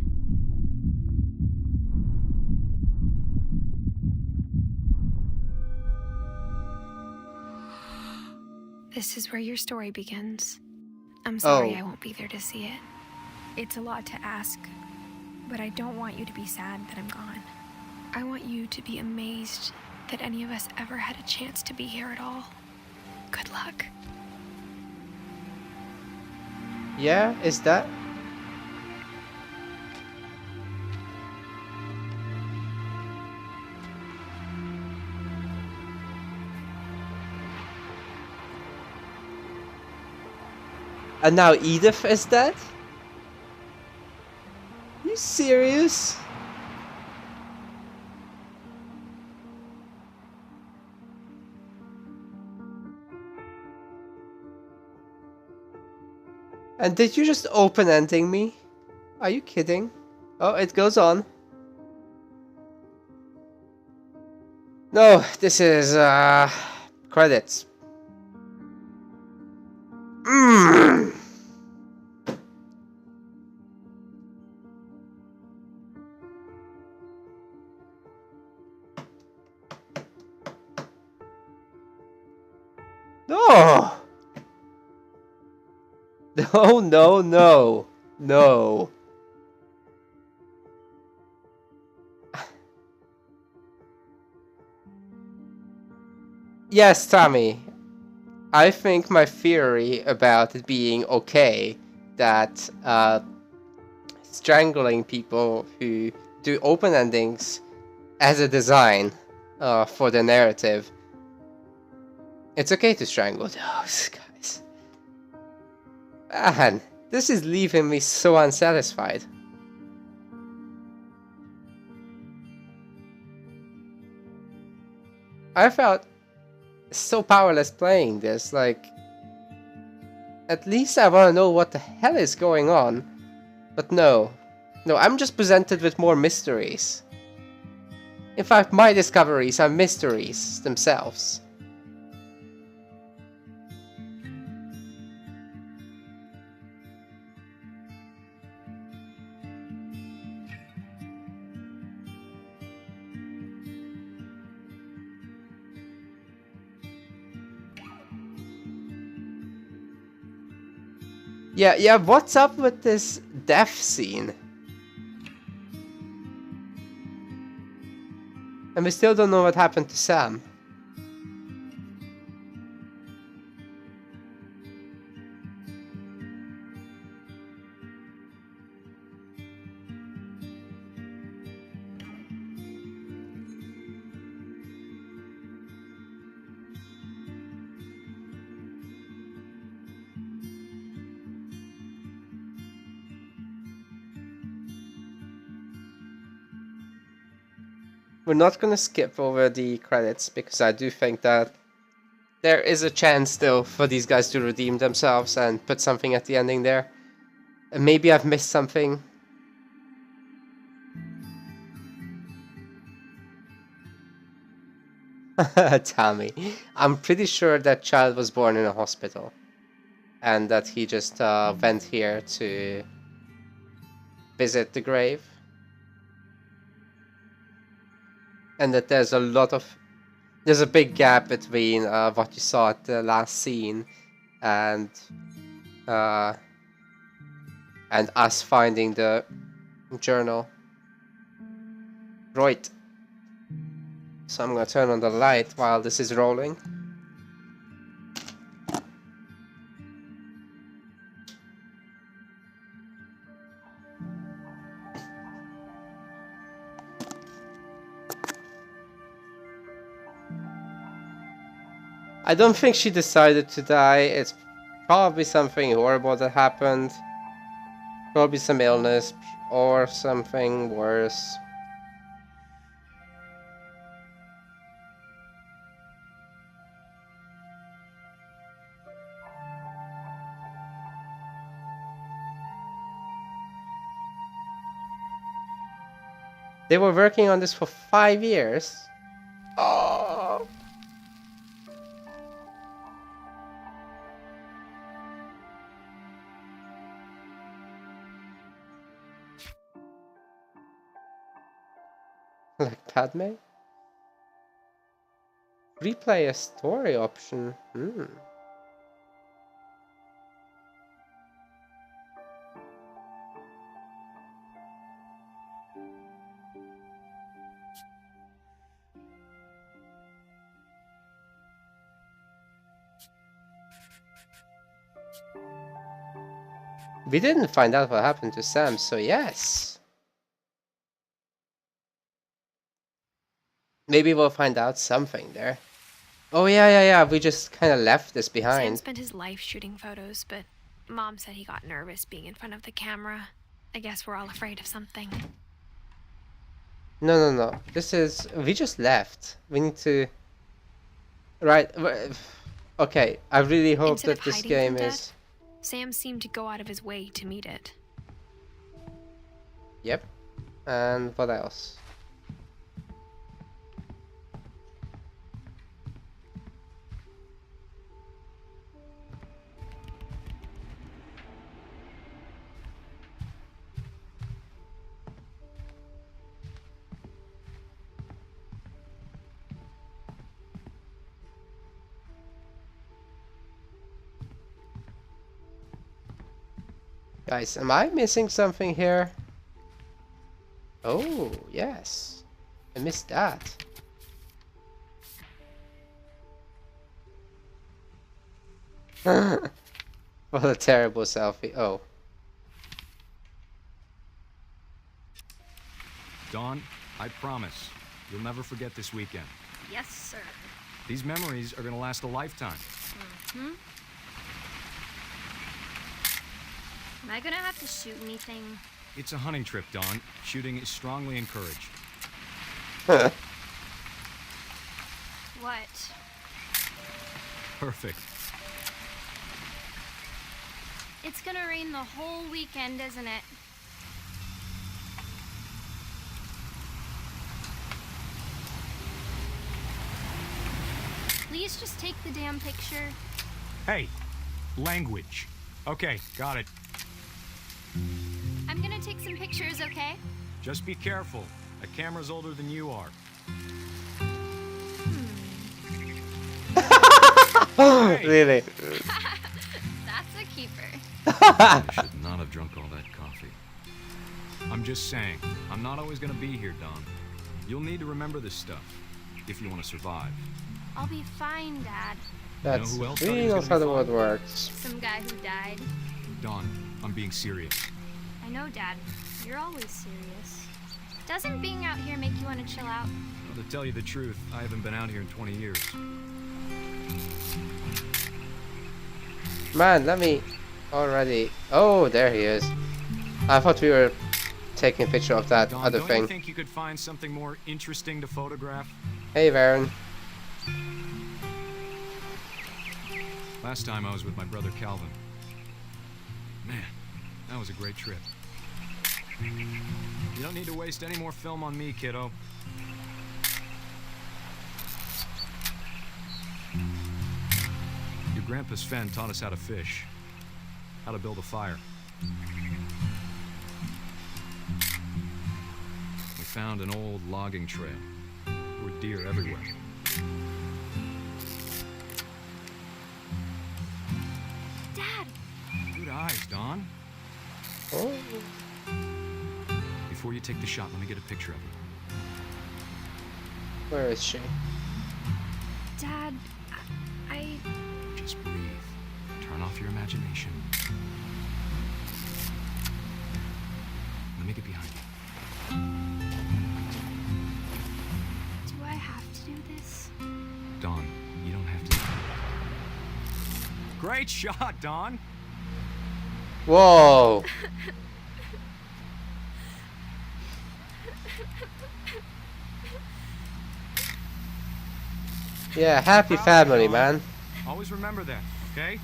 This is where your story begins. I'm sorry Oh. I won't be there to see it. It's a lot to ask, but I don't want you to be sad that I'm gone. I want you to be amazed that any of us ever had a chance to be here at all. Good luck. Yeah, is that? And now Edith is dead? You serious? And did you just open ending me? Are you kidding? Oh, it goes on. No, this is credits. No! No, no, no. No. Yes, Tommy. I think my theory about it being okay that strangling people who do open endings as a design for the narrative, it's okay to strangle those guys. Man, this is leaving me so unsatisfied. I felt so powerless playing this, like, at least I want to know what the hell is going on. But no, I'm just presented with more mysteries. In fact, my discoveries are mysteries themselves. Yeah, what's up with this death scene? And we still don't know what happened to Sam. We're not gonna skip over the credits because I do think that there is a chance still for these guys to redeem themselves and put something at the ending there. And maybe I've missed something. Tommy, I'm pretty sure that child was born in a hospital. And that he just went here to visit the grave. And that there's a big gap between what you saw at the last scene and us finding the journal. Right. So I'm gonna turn on the light while this is rolling. I don't think she decided to die. It's probably something horrible that happened. Probably some illness or something worse. They were working on this for 5 years. Oh. Like Padme? Replay a story option. We didn't find out what happened to Sam, so yes. Maybe we'll find out something there. Oh yeah, we just kind of left this Sam behind. spent his life shooting photos, but Mom said he got nervous being in front of the camera. I guess we're all afraid of something. No. We just left. We need to... Right. Okay, I really hope Instead that of this hiding game from is... death, Sam seemed to go out of his way to meet it. Yep. And what else? Guys, am I missing something here? Oh, yes. I missed that. What a terrible selfie. Oh. Dawn, I promise, you'll never forget this weekend. Yes, sir. These memories are gonna last a lifetime. Am I gonna have to shoot anything? It's a hunting trip, Dawn. Shooting is strongly encouraged. What? Perfect. It's gonna rain the whole weekend, isn't it? Please just take the damn picture. Hey, language. Okay, got it. I'm gonna take some pictures, okay? Just be careful. That camera's older than you are. Really? That's a keeper. I should not have drunk all that coffee. I'm just saying, I'm not always gonna be here, Dawn. You'll need to remember this stuff if you want to survive. I'll be fine, Dad. That's who else really thought not he how was the gonna world be works. Some guy who died. Dawn, I'm being serious. I know, Dad. You're always serious. Doesn't being out here make you want to chill out? Well, to tell you the truth, I haven't been out here in 20 years. Man, let me already... Oh, there he is. I thought we were taking a picture of that Dawn, other don't thing. you think you could find something more interesting to photograph? Hey, Varen. Last time I was with my brother Calvin. Man, that was a great trip. You don't need to waste any more film on me, kiddo. Your grandpa Sven taught us how to fish, how to build a fire. We found an old logging trail. There were deer everywhere. Dad! Good eyes, Don. Oh. Before you take the shot, let me get a picture of you. Where is she? Dad, I... Just breathe. Turn off your imagination. Let me get behind you. Do I have to do this? Dawn, you don't have to. Great shot, Dawn! Whoa! Yeah, happy family, man. Always remember that, okay?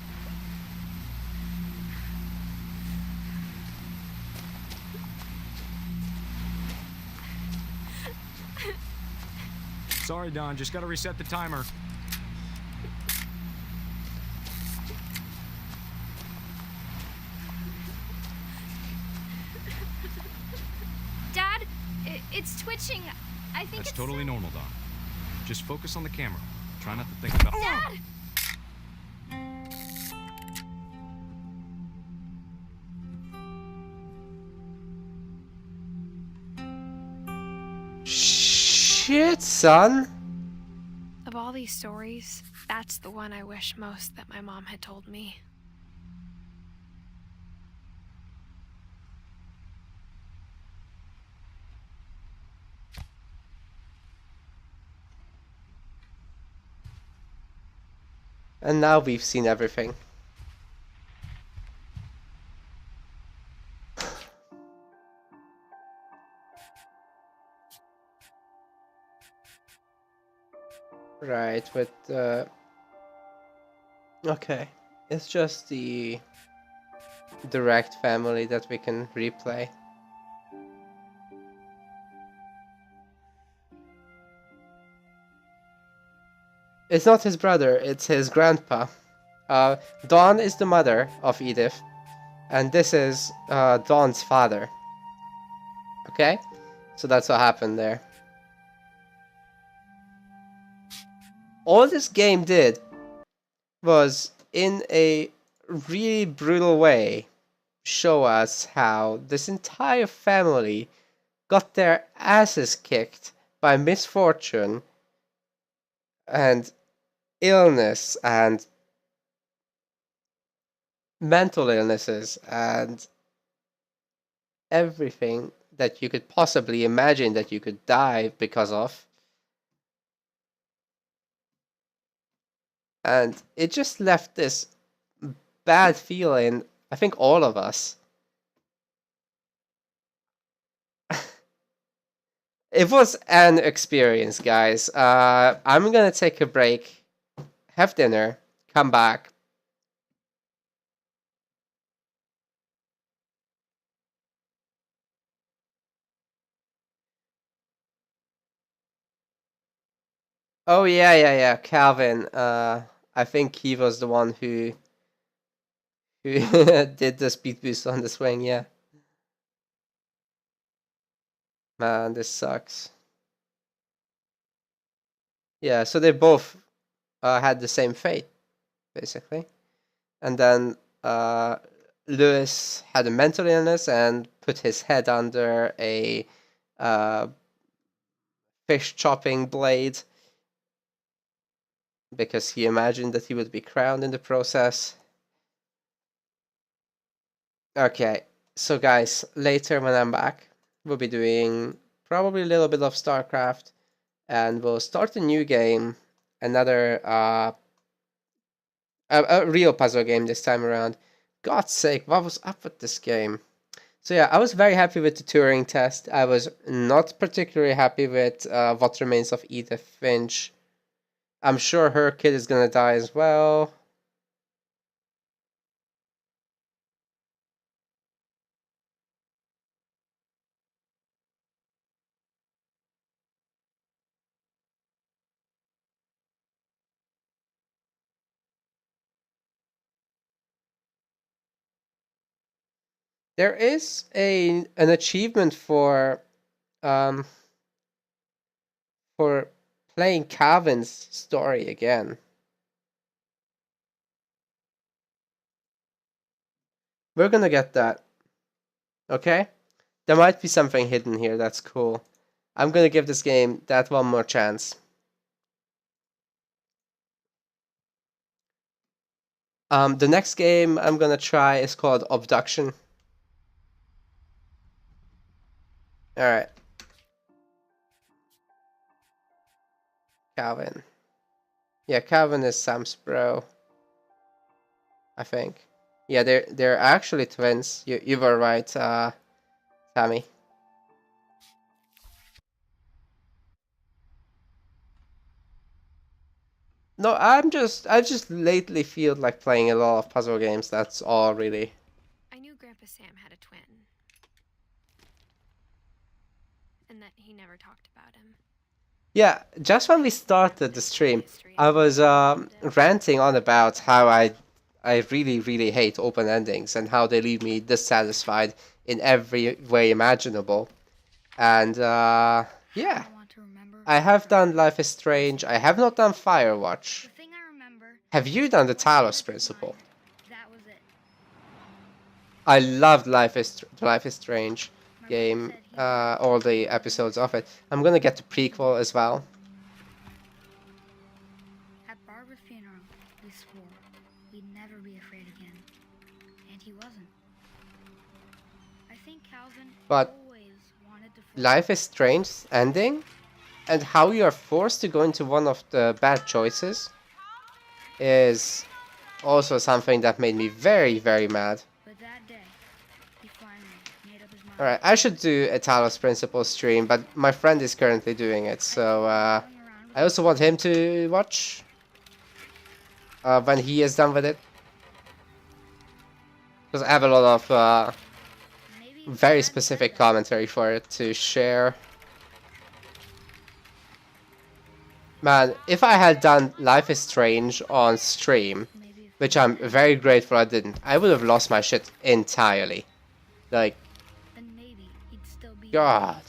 Sorry, Don, just gotta reset the timer. Dad, it's twitching. I think That's it's... totally normal, Don. Just focus on the camera. Try not to think about... Dad! Shit, son! Of all these stories, that's the one I wish most that my mom had told me. And now we've seen everything. Right, but okay. It's just the direct family that we can replay. It's not his brother, it's his grandpa. Dawn is the mother of Edith, and this is Dawn's father. Okay? So that's what happened there. All this game did was, in a really brutal way, show us how this entire family got their asses kicked by misfortune and illness and mental illnesses and everything that you could possibly imagine that you could die because of. And it just left this bad feeling, I think all of us. It was an experience, guys. I'm gonna take a break, have dinner, come back. Oh yeah, Calvin. I think he was the one who did the speed boost on the swing, yeah. Man, this sucks. Yeah, so they both had the same fate, basically. And then Lewis had a mental illness and put his head under a fish chopping blade because he imagined that he would be crowned in the process. Okay, so guys, later when I'm back, we'll be doing probably a little bit of StarCraft, and we'll start a new game, another a real puzzle game this time around. God's sake, what was up with this game? So yeah, I was very happy with the Turing test. I was not particularly happy with What Remains of Edith Finch. I'm sure her kid is gonna die as well. There is an achievement for playing Calvin's story again. We're gonna get that. Okay? There might be something hidden here that's cool. I'm gonna give this game that one more chance. The next game I'm gonna try is called Abduction. Alright. Calvin. Yeah, Calvin is Sam's bro. I think. Yeah, they're actually twins. You were right, Tammy. No, I just lately feel like playing a lot of puzzle games. That's all really. I knew Grandpa Sam had a twin. And that he never talked about him. Yeah, just when we started the stream, I was ranting on about how I really hate open endings and how they leave me dissatisfied in every way imaginable. And yeah, I have done Life is Strange. I have not done Firewatch. Have you done the Talos Principle? I loved Life is Strange game, all the episodes of it. I'm gonna get the prequel as well. At Barbara's funeral, we swore we'd never be afraid again. And he wasn't. I think Calvin But always wanted to Life is Strange's ending, and how you are forced to go into one of the bad choices, is also something that made me very mad. But that day, he finally made up his mind. Alright, I should do a Talos Principle stream, but my friend is currently doing it, so I also want him to watch when he is done with it. Because I have a lot of very specific commentary for it to share. Man, if I had done Life is Strange on stream, which I'm very grateful I didn't, I would have lost my shit entirely. Like, God.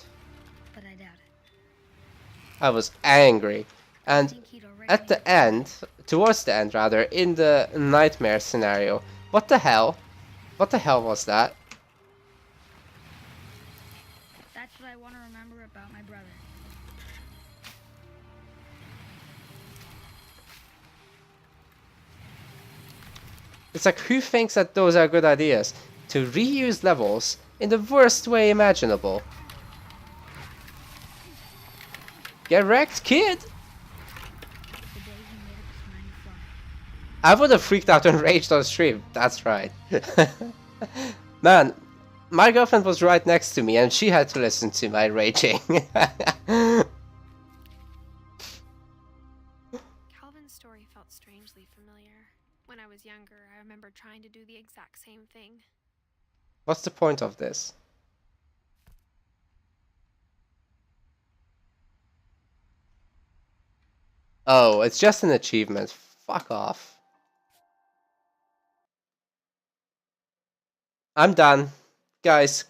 But I doubt it. I was angry. And at the end, towards the end rather, in the nightmare scenario, what the hell? What the hell was that? That's what I want to remember about my brother. It's like, who thinks that those are good ideas? To reuse levels in the worst way imaginable. Get wrecked, kid! I would have freaked out and raged on stream. That's right. Man, my girlfriend was right next to me and she had to listen to my raging. Calvin's story felt strangely familiar. When I was younger, I remember trying to do the exact same thing. What's the point of this? Oh, it's just an achievement. Fuck off. I'm done. Guys,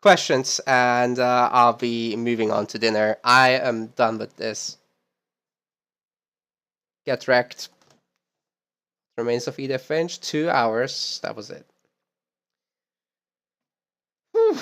questions, and I'll be moving on to dinner. I am done with this. Get wrecked. Remains of Edith Finch, 2 hours. That was it. Whew.